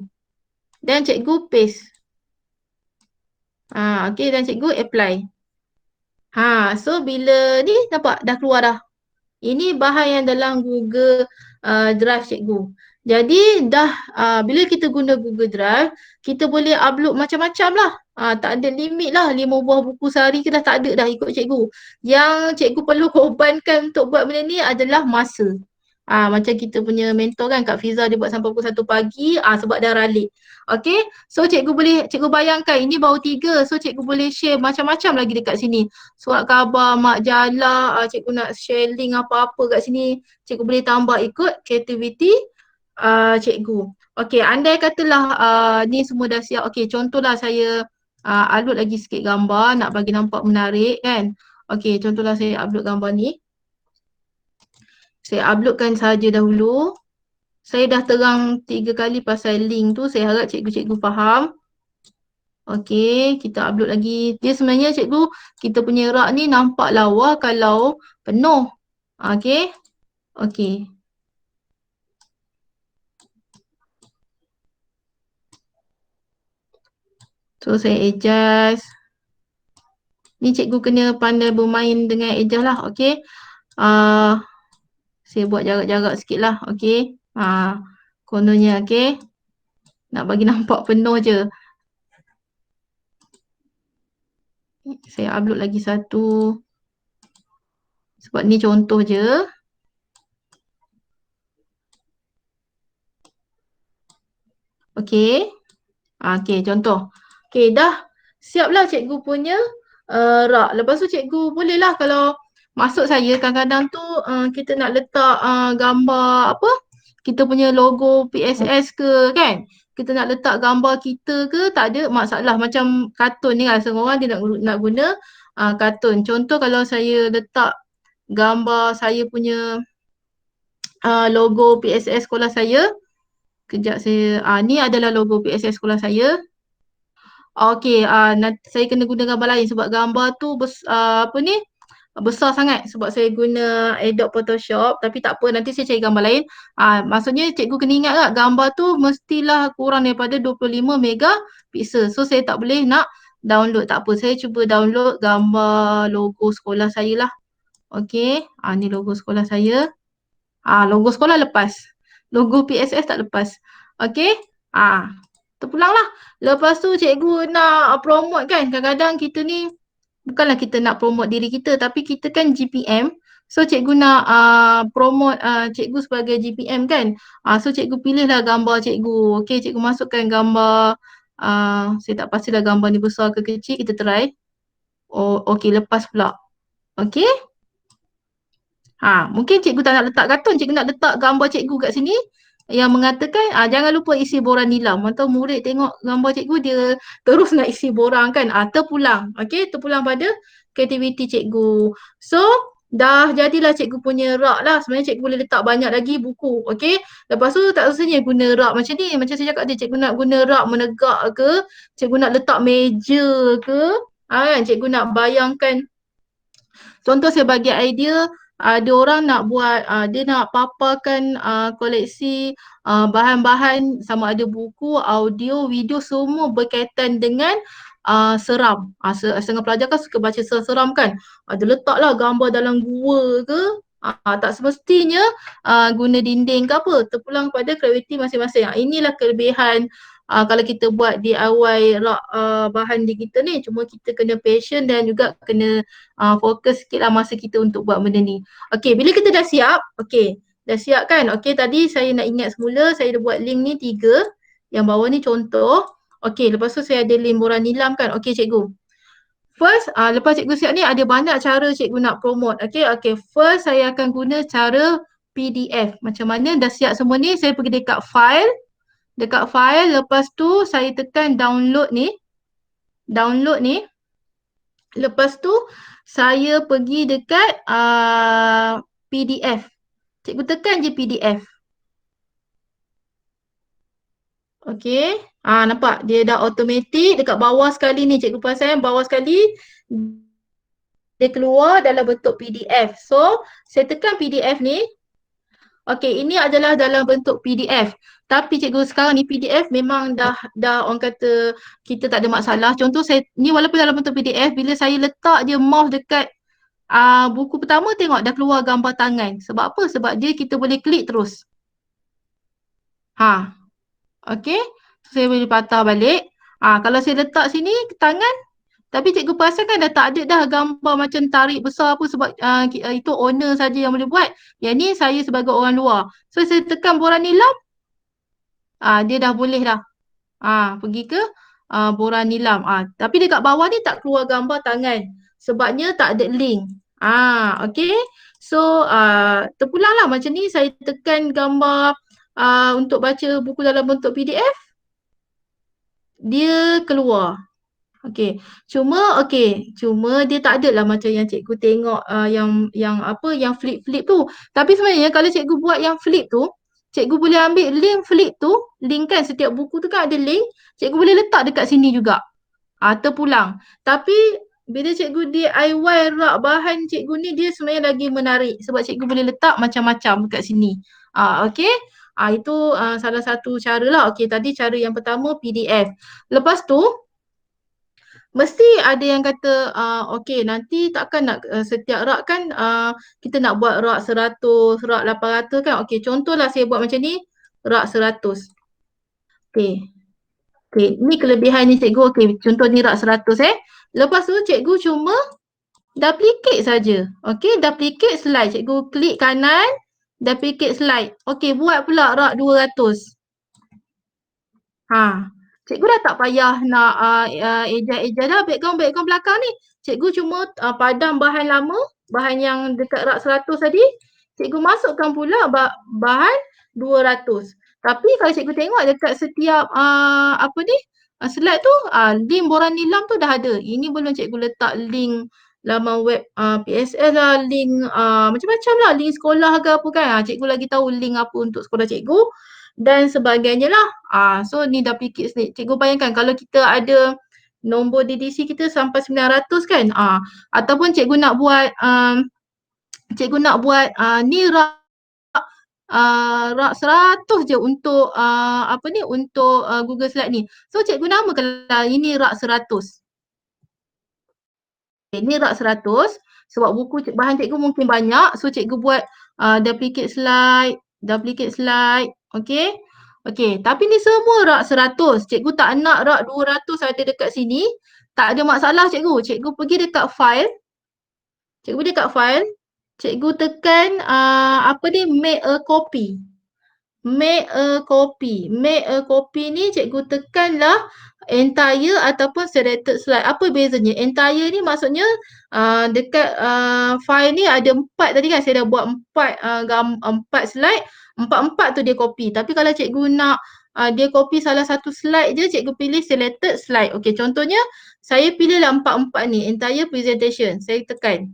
Dan cikgu paste. Okey, dan cikgu apply. So bila ni nampak dah keluar dah. Ini bahan yang dalam Google Drive cikgu. Jadi dah bila kita guna Google Drive, kita boleh upload macam-macam lah. Tak ada limit lah, 5 buah buku sehari ke dah tak ada dah ikut cikgu. Yang cikgu perlu korbankan untuk buat benda ni adalah masa. Macam kita punya mentor kan, Kak Fiza dia buat sampai pukul 1 pagi sebab dah ralik. Okay, so cikgu bayangkan ini baru 3, so cikgu boleh share macam-macam lagi dekat sini. Surat khabar, majalah, cikgu nak share link apa-apa kat sini, cikgu boleh tambah ikut kreativiti cikgu. Okay, andai katalah ni semua dah siap. Okay, contohlah saya upload lagi sikit gambar nak bagi nampak menarik kan. Okay, contohlah saya upload gambar ni. Saya uploadkan saja dahulu. Saya dah terang 3 kali pasal link tu. Saya harap cikgu-cikgu faham. Okey, kita upload lagi. Dia sebenarnya cikgu, kita punya rak ni nampak lawa kalau penuh. Okey. Okey. So, saya adjust. Ni cikgu kena pandai bermain dengan adjust lah. Okey. Saya buat jarak-jarak sikit lah. Okey. Kononnya okey. Nak bagi nampak penuh je. Saya upload lagi satu. Sebab ni contoh je. Okey. Okey, contoh. Okey, dah siaplah cikgu punya rak. Lepas tu cikgu bolehlah kalau masuk saya kadang-kadang tu kita nak letak gambar apa? Kita punya logo PSS ke kan? Kita nak letak gambar kita ke, tak ada masalah. Macam kartun ni kan, semua orang dia nak guna kartun. Contoh kalau saya letak gambar saya punya logo PSS sekolah saya. Kejap saya, ni adalah logo PSS sekolah saya. Okey, saya kena guna gambar lain sebab gambar tu apa ni? besar sangat sebab saya guna Adobe Photoshop, tapi tak apa, nanti saya cari gambar lain. Maksudnya cikgu kena ingat tak, gambar tu mestilah kurang daripada 25 megapiksel. So saya tak boleh nak download, tak apa. Saya cuba download gambar logo sekolah saya lah. Okey, ni logo sekolah saya. Logo sekolah lepas. Logo PSS tak lepas. Okey. Terpulang lah. Lepas tu cikgu nak promote kan. Kadang-kadang kita ni bukanlah kita nak promote diri kita, tapi kita kan GPM. So cikgu nak promote cikgu sebagai GPM kan. So cikgu pilihlah gambar cikgu. Okey, cikgu masukkan gambar, saya tak pastilah gambar ni besar ke kecil, kita try. Oh, okey, lepas pula. Okey. Mungkin cikgu tak nak letak kartun, cikgu nak letak gambar cikgu kat sini yang mengatakan jangan lupa isi borang nilam. Atau murid tengok gambar cikgu dia terus nak isi borang kan. Terpulang. Okey, terpulang pada kreativiti cikgu. So, dah jadilah cikgu punya rak lah. Sebenarnya cikgu boleh letak banyak lagi buku. Okey. Lepas tu tak rasanya guna rak macam ni. Macam saya cakap dia, cikgu nak guna rak menegak ke, cikgu nak letak meja ke, kan cikgu nak bayangkan. Contoh saya bagi idea, ada orang nak buat, dia nak paparkan koleksi bahan-bahan sama ada buku, audio, video semua berkaitan dengan seram. Setengah pelajar kan suka baca seram kan. Dia letaklah gambar dalam gua ke. Tak semestinya guna dinding ke apa. Terpulang pada kreativiti masing-masing. Inilah kelebihan kalau kita buat DIY rak bahan digital ni. Cuma kita kena passion dan juga kena fokus sikit lah masa kita untuk buat benda ni. Okey, bila kita dah siap, dah siap kan? Okey, tadi saya nak ingat semula, saya dah buat link ni 3. Yang bawah ni contoh. Okey, lepas tu saya ada link borang nilam kan? Okey cikgu. First, lepas cikgu siap ni ada banyak cara cikgu nak promote. Okey, first saya akan guna cara PDF. Macam mana dah siap semua ni, saya pergi dekat file. Dekat file, lepas tu saya tekan download ni. Download ni. Lepas tu saya pergi dekat PDF. Cikgu tekan je PDF. Okey. Nampak dia dah automatic dekat bawah sekali ni. Cikgu perasan bawah sekali dia keluar dalam bentuk PDF. So, saya tekan PDF ni. Okey, ini adalah dalam bentuk PDF. Tapi cikgu sekarang ni PDF memang dah orang kata kita tak ada masalah. Contoh saya ni walaupun dalam bentuk PDF, bila saya letak je mouse dekat buku pertama, tengok dah keluar gambar tangan. Sebab apa? Sebab dia kita boleh klik terus. Okey. So, saya boleh patah balik. Kalau saya letak sini tangan, tapi cikgu perasan kan dah tak ada dah gambar macam tarik besar apa sebab itu owner saja yang boleh buat. Yang ni saya sebagai orang luar. So saya tekan borang nilam, dia dah boleh dah. Pergi ke borang nilam. Tapi dekat bawah ni tak keluar gambar tangan. Sebabnya tak ada link. Okey. So terpulang lah macam ni, saya tekan gambar untuk baca buku dalam bentuk PDF. Dia keluar. Cuma dia tak adalah macam yang cikgu tengok yang flip tu. Tapi sebenarnya kalau cikgu buat yang flip tu, cikgu boleh ambil link flip tu, link kan setiap buku tu kan ada link, cikgu boleh letak dekat sini juga. Terpulang. Tapi bila cikgu DIY rak bahan cikgu ni, dia sebenarnya lagi menarik sebab cikgu boleh letak macam-macam dekat sini. Okey. Itu salah satu cara lah. Okey, tadi cara yang pertama PDF. Lepas tu mesti ada yang kata, okey nanti takkan nak setiap rak kan kita nak buat rak 100, rak 800 kan. Okey, contohlah saya buat macam ni, rak 100. Okey, ni kelebihan ni cikgu. Okey, contoh ni rak 100 Lepas tu cikgu cuma duplicate saja. Okey, duplicate slide. Cikgu klik kanan, duplicate slide. Okey, buat pula rak 200. Cikgu dah tak payah nak eja-eja dah background belakang ni. Cikgu cuma padam bahan lama, bahan yang dekat rak 100 tadi. Cikgu masukkan pula bahan 200. Tapi kalau cikgu tengok dekat setiap slide tu, link borang nilam tu dah ada. Ini belum cikgu letak link laman web PSS lah, link macam-macam lah, link sekolah ke apa kan. Cikgu lagi tahu link apa untuk sekolah cikgu dan sebagainya lah. So ni dah fikir sendiri. Cikgu bayangkan kalau kita ada nombor DDC kita sampai 900 kan. Ataupun cikgu nak buat ni rak rak 100 je untuk untuk Google Slide ni. So cikgu namakanlah ini rak 100. Ini rak 100 sebab buku bahan cikgu mungkin banyak. So cikgu buat duplicate slide. Okey. Okey, tapi ni semua rak 100. Cikgu tak nak rak 200 ada dekat sini. Tak ada masalah cikgu. Cikgu pergi dekat file. Cikgu tekan make a copy. Make a copy ni cikgu tekanlah entire ataupun selected slide. Apa bezanya? Entire ni maksudnya dekat file ni ada 4 tadi kan. Saya dah buat 4 slide. 4 tu dia copy. Tapi kalau cikgu nak dia copy salah satu slide je, cikgu pilih selected slide. Okey, contohnya saya pilihlah 4 ni, entire presentation. Saya tekan.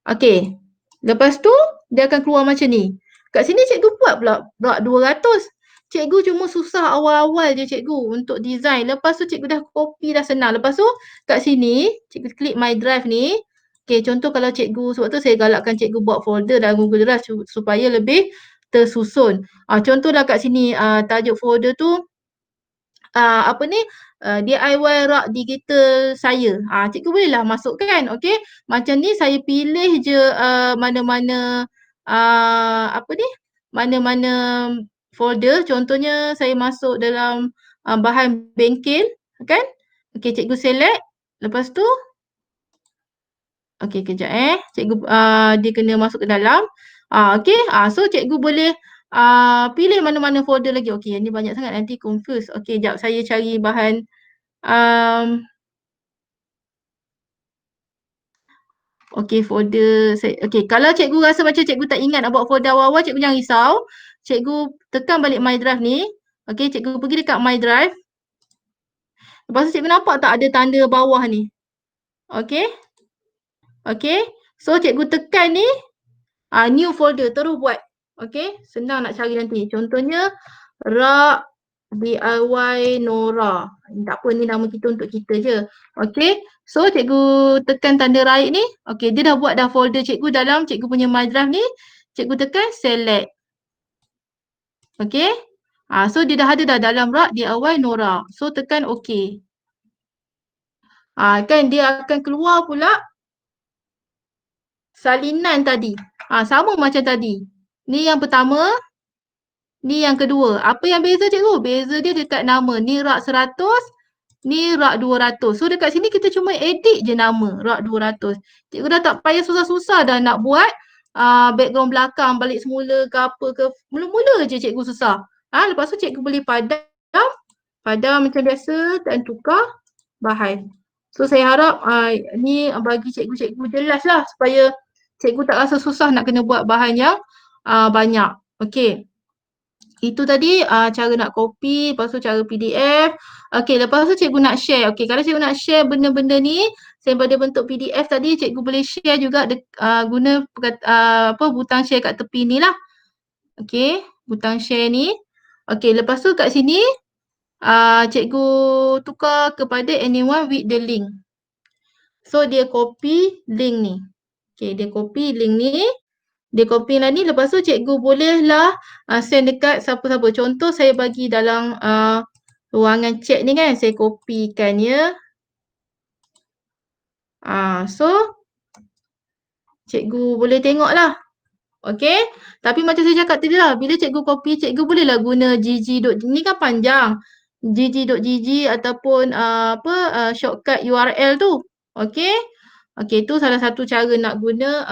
Okey. Lepas tu dia akan keluar macam ni. Kat sini cikgu buat pula rak 200. Cikgu cuma susah awal-awal je cikgu untuk design. Lepas tu cikgu dah copy dah senang. Lepas tu kat sini cikgu klik my drive ni. Okey, contoh kalau cikgu, sebab tu saya galakkan cikgu buat folder dalam Google Drive supaya lebih tersusun. Contohlah kat sini tajuk folder tu DIY rak digital saya. Cikgu bolehlah masukkan. Okey. Macam ni saya pilih je mana-mana mana-mana folder. Contohnya saya masuk dalam bahan bengkel kan. Okey, cikgu select. Lepas tu okey, kejap cikgu dia kena masuk ke dalam. Okey. So cikgu boleh pilih mana-mana folder lagi. Okey, ni banyak sangat nanti confuse. Okey, jap saya cari bahan okey, folder okey, kalau cikgu rasa macam cikgu tak ingat nak buat folder awal-awal, cikgu jangan risau. Cikgu tekan balik my drive ni. Okey, cikgu pergi dekat my drive. Lepas tu cikgu nampak tak ada tanda bawah ni. Okey. Okey. So cikgu tekan ni new folder, terus buat. Okey, senang nak cari nanti. Contohnya rak DIY Nora. Tak apa, ni nama kita untuk kita je. Okey. So cikgu tekan tanda right ni. Okey, dia dah buat dah folder cikgu dalam cikgu punya my drive ni. Cikgu tekan select. Okey. So dia dah ada dah dalam rak DIY Nora. So tekan okey. Kan dia akan keluar pula salinan tadi. Sama macam tadi. Ni yang pertama, ni yang kedua. Apa yang beza cikgu? Beza dia dekat nama. Ni rak 100, ni rak 200. So dekat sini kita cuma edit je nama rak 200. Cikgu dah tak payah susah-susah dah nak buat background belakang balik semula ke apa ke. Mula-mula je cikgu susah. Lepas tu cikgu boleh padam macam biasa dan tukar bahan. So saya harap ni bagi cikgu-cikgu jelas lah supaya cikgu tak rasa susah nak kena buat bahan yang banyak. Okey. Itu tadi cara nak copy, lepas tu cara PDF. Okey, lepas tu cikgu nak share. Okey, kalau cikgu nak share benda-benda ni daripada bentuk PDF tadi, cikgu boleh share juga guna butang share kat tepi ni lah. Okey, butang share ni. Okey, lepas tu kat sini cikgu tukar kepada anyone with the link. So dia copy link ni. Okey, dia copy link ni. Dia copy lah ni. Lepas tu cikgu bolehlah send dekat siapa-siapa. Contoh saya bagi dalam ruangan chat ni kan. Saya copykan ya. So cikgu boleh tengok lah. Okey. Tapi macam saya cakap tadi lah. Bila cikgu copy, cikgu bolehlah guna gg. Ni kan panjang. gg.gg ataupun shortcut URL tu. Okey. Okey, tu salah satu cara nak guna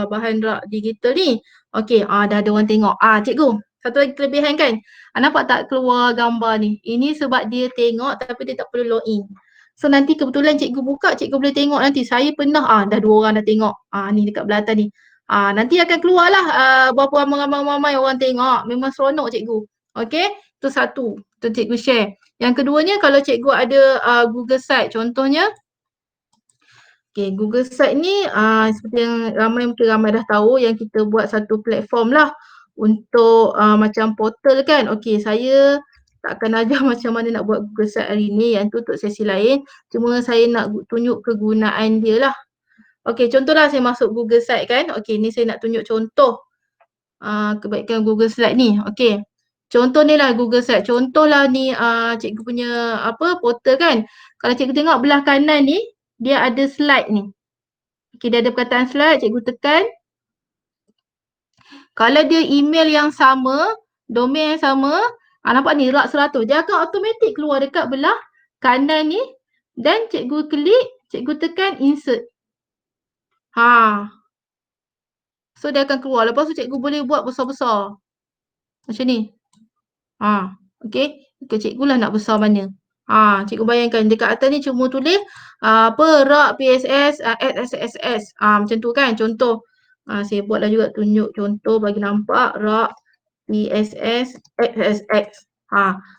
bahan rak digital ni. Okey, dah ada orang tengok. Cikgu, satu lagi kelebihan kan? Nampak tak keluar gambar ni? Ini sebab dia tengok tapi dia tak perlu login. So nanti kebetulan cikgu buka, cikgu boleh tengok nanti. Saya pernah, dah 2 orang dah tengok. Ni dekat belah atas ni. Nanti akan keluarlah berapa ramai-ramai orang tengok. Memang seronok cikgu. Okey, tu satu. Tu cikgu share. Yang keduanya kalau cikgu ada Google Site contohnya. Okay, Google Site ni seperti yang mungkin ramai dah tahu yang kita buat satu platform lah untuk macam portal kan. Okay, saya takkan ajar macam mana nak buat Google Site hari ni, yang tu untuk sesi lain. Cuma saya nak tunjuk kegunaan dia lah. Okey, contohlah saya masuk Google Site kan. Okey, ni saya nak tunjuk contoh kebaikan Google Slide ni. Okey. Contoh ni lah Google Slide. Contohlah ni cikgu punya portal kan. Kalau cikgu tengok belah kanan ni, dia ada slide ni. Okey, dia ada perkataan slide, cikgu tekan. Kalau dia email yang sama, domain yang sama, nampak ni rak 100. Dia akan automatik keluar dekat belah kanan ni dan cikgu klik, cikgu tekan insert. So dia akan keluar. Lepas tu cikgu boleh buat besar-besar. Macam ni. Okey. Cikgu lah nak besar mana. Cikgu bayangkan dekat atas ni cuma tulis rak PSS SSS. Macam tu kan contoh. Saya buatlah juga tunjuk contoh bagi nampak rak PSS SSX.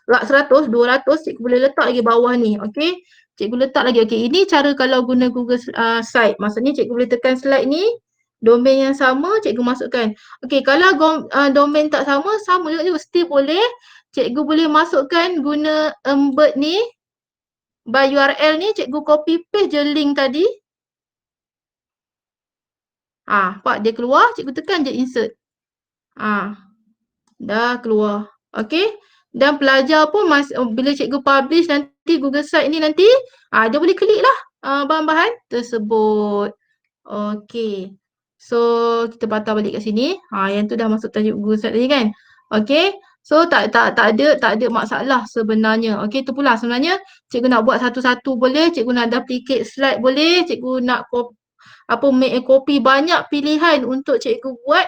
Rak 100, 200 cikgu boleh letak lagi bawah ni. Okey. Cikgu letak lagi. Okey, ini cara kalau guna Google Site. Maksudnya cikgu boleh tekan slide ni, domain yang sama cikgu masukkan. Okey, kalau domain tak sama, sama juga still boleh. Cikgu boleh masukkan guna embed ni, by URL ni, cikgu copy paste je link tadi. Nampak dia keluar, cikgu tekan je insert. Dah keluar. Okey. Dan pelajar pun bila cikgu publish nanti Google Site ni nanti, dia boleh klik lah bahan-bahan tersebut. Okey. So, kita patah balik kat sini. Yang tu dah masuk tajuk Google Site tadi kan. Okey. So, tak ada masalah sebenarnya. Okey, tu pula sebenarnya cikgu nak buat satu-satu boleh, cikgu nak duplicate slide boleh, cikgu nak make a copy, banyak pilihan untuk cikgu buat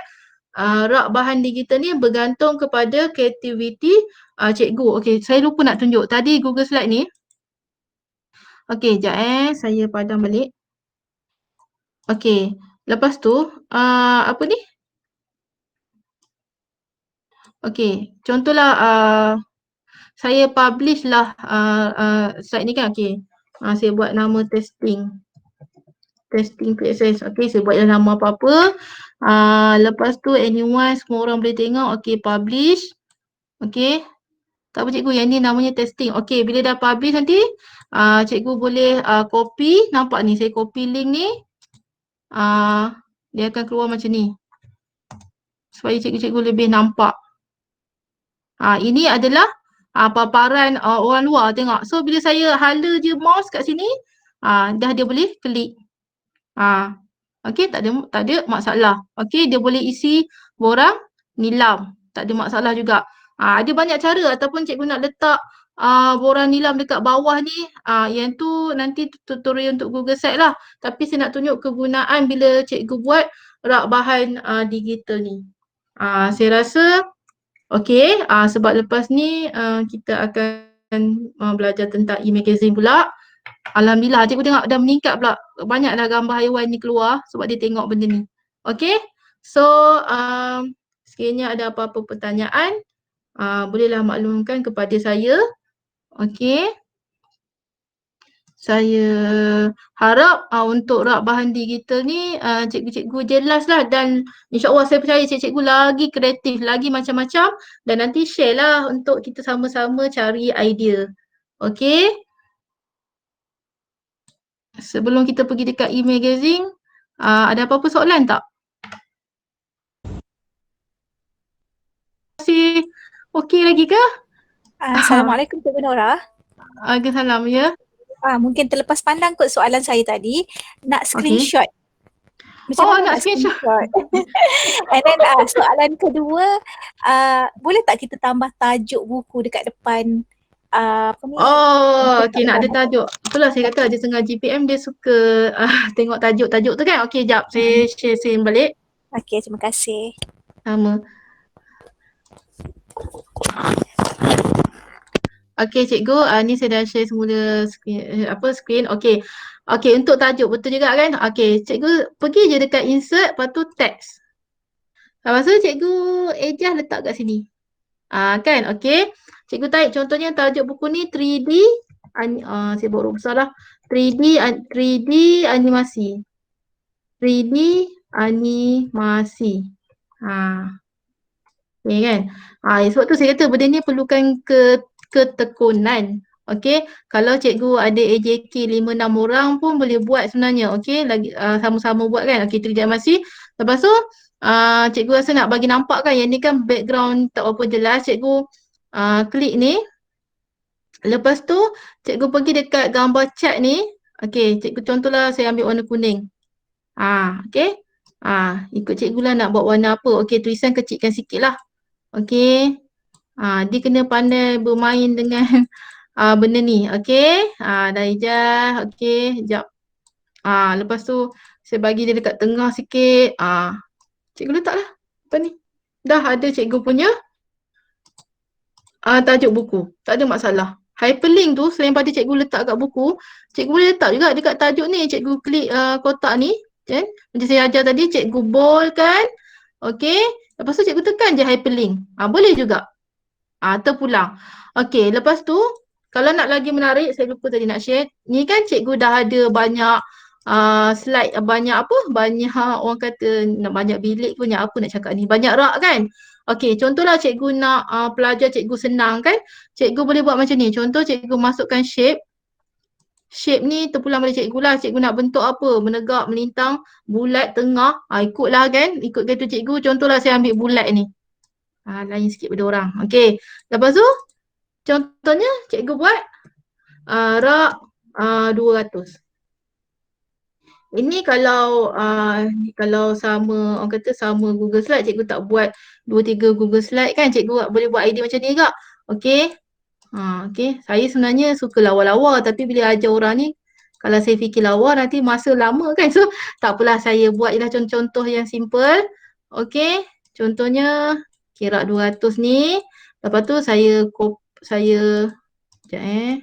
rak bahan digital ni bergantung kepada kreativiti cikgu. Okey, saya lupa nak tunjuk. Tadi Google Slide ni. Okey, sekejap saya padam balik. Okey, lepas tu apa ni? Okey, contohlah saya publish lah slide ni kan. Okey, saya buat nama testing PSS. Okey, saya buat nama apa-apa. Lepas tu anyone, semua orang boleh tengok. Okey, publish. Okey. Tak apa cikgu, yang ni namanya testing. Okey, bila dah publish nanti cikgu boleh copy. Nampak ni, saya copy link ni. Dia akan keluar macam ni. Supaya cikgu-cikgu lebih nampak. Ini adalah paparan orang luar tengok. So bila saya hala je mouse kat sini, dah dia boleh klik. Okey, tak ada masalah. Okey, dia boleh isi borang nilam. Tak ada masalah juga. Ada banyak cara ataupun cikgu nak letak borang nilam dekat bawah ni. Yang tu nanti tutorial untuk Google Site lah. Tapi saya nak tunjuk kegunaan bila cikgu buat rak bahan digital ni. Saya rasa okey, sebab lepas ni kita akan belajar tentang e-magazine pula. Alhamdulillah, cikgu tengok dah meningkat pula. Banyaklah gambar haiwan ni keluar sebab dia tengok benda ni. Okey, so sekiranya ada apa-apa pertanyaan, bolehlah maklumkan kepada saya. Okey. Saya harap untuk rak bahan digital ni cikgu-cikgu jelas lah, dan insyaAllah saya percaya cikgu-cikgu lagi kreatif, lagi macam-macam, dan nanti share lah untuk kita sama-sama cari idea. Okey. Sebelum kita pergi dekat e-magazine, ada apa-apa soalan tak? Masih okey lagi ke? Assalamualaikum Cikgu Nora. Waalaikumsalam, ya. Mungkin terlepas pandang kot soalan saya tadi, nak screenshot. Macam mana nak screenshot? And then soalan kedua, boleh tak kita tambah tajuk buku dekat depan okey, nak ada tajuk. Itulah saya kata ada setengah GPM dia suka tengok tajuk-tajuk tu kan. Okey, jap saya share balik. Okey, terima kasih. Sama. Okey cikgu, ni saya dah share semula screen. Okey. Okey, untuk tajuk betul juga kan? Okey, cikgu pergi je dekat insert, lepas tu text. Lepas tu cikgu ejah letak kat sini. Kan? Okey. Cikgu tarik contohnya tajuk buku ni 3D saya buat huruf besar lah. 3D animasi. 3D animasi. Okay kan? Sebab tu saya kata benda ni perlukan ketekunan. Okey, kalau cikgu ada AJK 5-6 orang pun boleh buat sebenarnya. Okey, lagi sama-sama buat kan. Okey, terjadi masih. Lepas tu cikgu rasa nak bagi nampak kan yang ni kan background tak apa jelas. Cikgu klik ni. Lepas tu cikgu pergi dekat gambar cat ni. Okey, cikgu contohlah saya ambil warna kuning. Okey. Ikut cikgu lah nak buat warna apa. Okey, tulisan kecilkan sikit lah. Okey. Dia kena pandai bermain dengan benda ni. Okey. Dah hijau. Okey. Sekejap. Lepas tu saya bagi dia dekat tengah sikit. Cikgu letak lah. Apa ni? Dah ada cikgu punya tajuk buku. Tak ada masalah. Hyperlink tu selain pada cikgu letak kat buku, cikgu boleh letak juga dekat tajuk ni. Cikgu klik kotak ni. Kan? Macam saya ajar tadi, cikgu bold kan. Okey. Lepas tu cikgu tekan je hyperlink. Boleh juga. Terpulang. Okey, lepas tu kalau nak lagi menarik, saya lupa tadi nak share. Ni kan cikgu dah ada banyak slide, banyak orang kata banyak bilik punya apa nak cakap ni. Banyak rak kan? Okey, contohlah cikgu nak pelajar cikgu senang kan? Cikgu boleh buat macam ni. Contoh cikgu masukkan shape. Shape ni terpulang pada cikgu lah. Cikgu nak bentuk apa? Menegak, melintang, bulat, tengah. Ikutlah kan? Ikut kata cikgu. Contohlah saya ambil bulat ni. Lain sikit pada orang. Okey. Lepas tu, contohnya cikgu buat rak 200. Ini kalau sama, orang kata sama Google Slide, cikgu tak buat 2-3 Google Slide kan, cikgu boleh buat idea macam ni juga. Okey. Okey. Saya sebenarnya suka lawa-lawa tapi bila ajar orang ni, kalau saya fikir lawa nanti masa lama kan. So, tak apalah saya buat je lah contoh-contoh yang simple. Okey. Contohnya, rak 200 ni. Lepas tu saya sekejap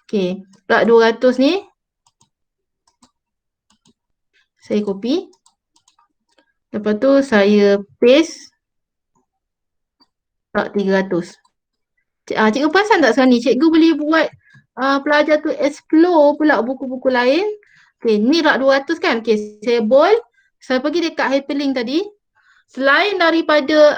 Okey. Rak 200 ni. Saya copy. Lepas tu saya paste rak 300. Cikgu perasan tak sekarang ni? Cikgu boleh buat pelajar tu explore pula buku-buku lain. Okey, ni rak 200 kan? Okey, saya bold. Saya pergi dekat hyperlink tadi. Selain daripada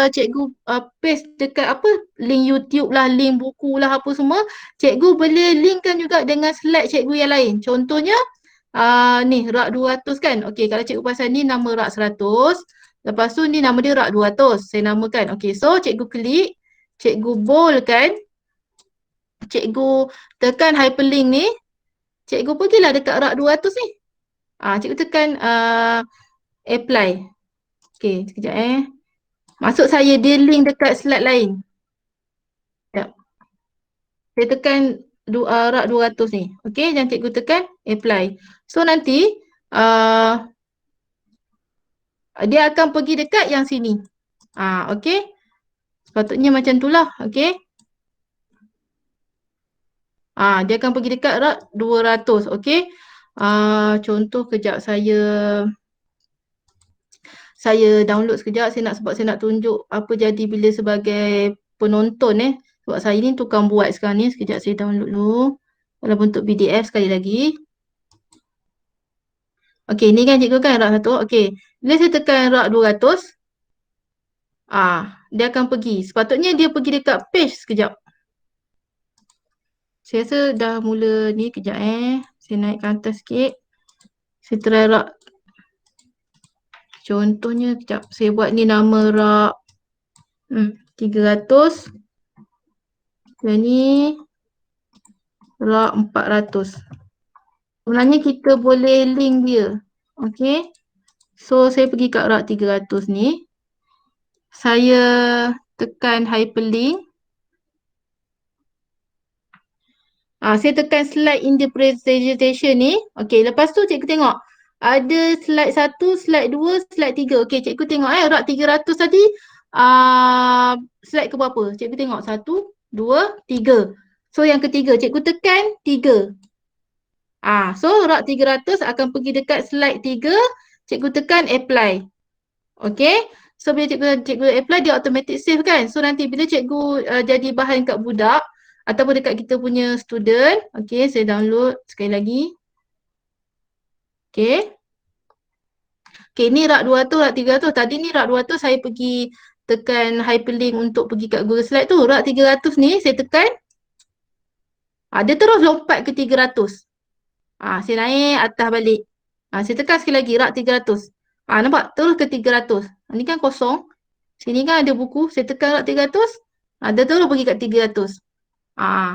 cikgu paste dekat link YouTube lah, link buku lah apa semua, cikgu boleh linkkan juga dengan slide cikgu yang lain. Contohnya ni rak 200 kan. Okey, kalau cikgu pasal ni nama rak 100. Lepas tu ni nama dia rak 200. Saya namakan. Okey, so cikgu klik, cikgu bold kan. Cikgu tekan hyperlink ni. Cikgu pergilah dekat rak 200 ni. Cikgu tekan apply. Okey, sekejap Maksud saya dia link dekat slide lain. Sekejap. Saya tekan rak 200 ni. Okey, dan cikgu tekan apply. So nanti dia akan pergi dekat yang sini. Okey. Sepatutnya macam tu lah. Okey. Dia akan pergi dekat rak 200. Okey. Contoh kejap saya download sekejap. Sebab saya nak tunjuk apa jadi bila sebagai penonton Sebab saya ni tukang buat sekarang ni. Sekejap saya download dulu. Dalam bentuk PDF sekali lagi. Okey, ni kan cikgu kan rak 1. Okey. Bila saya tekan rak 200. Dia akan pergi. Sepatutnya dia pergi dekat page sekejap. Saya rasa dah mula ni kejap Saya naik ke atas sikit. Saya try rak. Contohnya kejap. Saya buat ni nama rak 300. Dan ni rak 400. Sebenarnya kita boleh link dia. Okey. So saya pergi kat rak 300 ni. Saya tekan hyperlink. Saya tekan slide in the presentation ni. Okey, lepas tu cikgu tengok. Ada slide 1, slide 2, slide 3. Okey, cikgu tengok rak 300 tadi. Slide ke berapa? Cikgu tengok 1, 2, 3. So yang ketiga, cikgu tekan 3. So rak 300 akan pergi dekat slide 3. Cikgu tekan apply. Okey. So bila cikgu apply, dia automatic save kan. So nanti bila cikgu jadi bahan kat budak ataupun dekat kita punya student. Okey, saya download sekali lagi. Okey. Okey, ni rak 200, rak 300. Tadi ni rak 200 saya pergi tekan hyperlink untuk pergi kat Google Slide tu, rak 300 ni saya tekan, dia terus lompat ke 300. Saya naik atas balik. Saya tekan sekali lagi, rak 300. Nampak? Terus ke 300. Ni kan kosong. Sini kan ada buku, saya tekan rak 300. Dia terus pergi kat 300.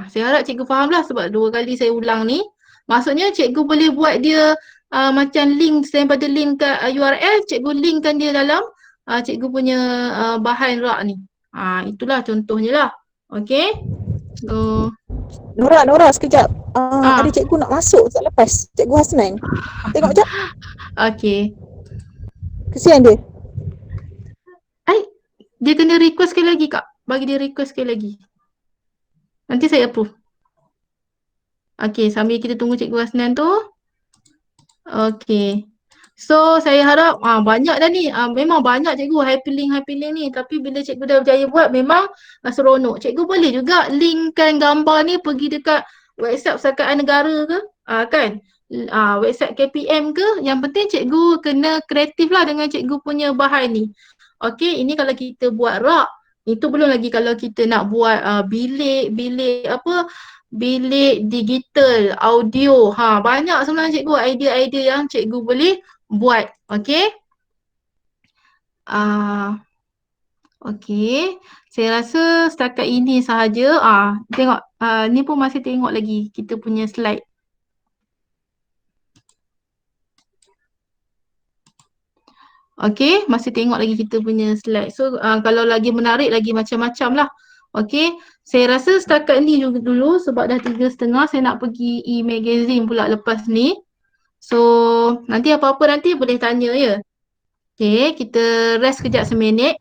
Saya harap cikgu faham lah sebab 2 kali saya ulang ni. Maksudnya cikgu boleh buat dia macam link, selain pada link kat URL, cikgu linkkan dia dalam cikgu punya bahan rak ni. Itulah contohnya lah. Okay. So, Nora sekejap. Ada cikgu nak masuk sekejap lepas. Cikgu Hasnan. Tengok sekejap. Okay. Kesian dia. Dia kena request sekali lagi, Kak. Bagi dia request sekali lagi. Nanti saya approve. Okay, sambil kita tunggu Cikgu Hasnan tu. Okay. So, saya harap banyak dah ni. Memang banyak cikgu hyperlink ni. Tapi bila cikgu dah berjaya buat, memang seronok. Cikgu boleh juga linkkan gambar ni pergi dekat website Perpustakaan Negara ke. Kan? Website KPM ke. Yang penting cikgu kena kreatif lah dengan cikgu punya bahan ni. Okay, ini kalau kita buat rak. Itu belum lagi kalau kita nak buat bilik digital, audio. Banyak sebenarnya cikgu idea-idea yang cikgu boleh buat. Okay. Okay. Saya rasa setakat ini sahaja. Tengok, ni pun masih tengok lagi kita punya slide. Okay, masih tengok lagi kita punya slide. So, kalau lagi menarik, lagi macam-macam lah. Okay, saya rasa setakat ni dulu sebab dah 3:30, saya nak pergi e-magazine pula lepas ni. So, nanti apa-apa nanti boleh tanya ya. Okay, kita rest kejap seminit.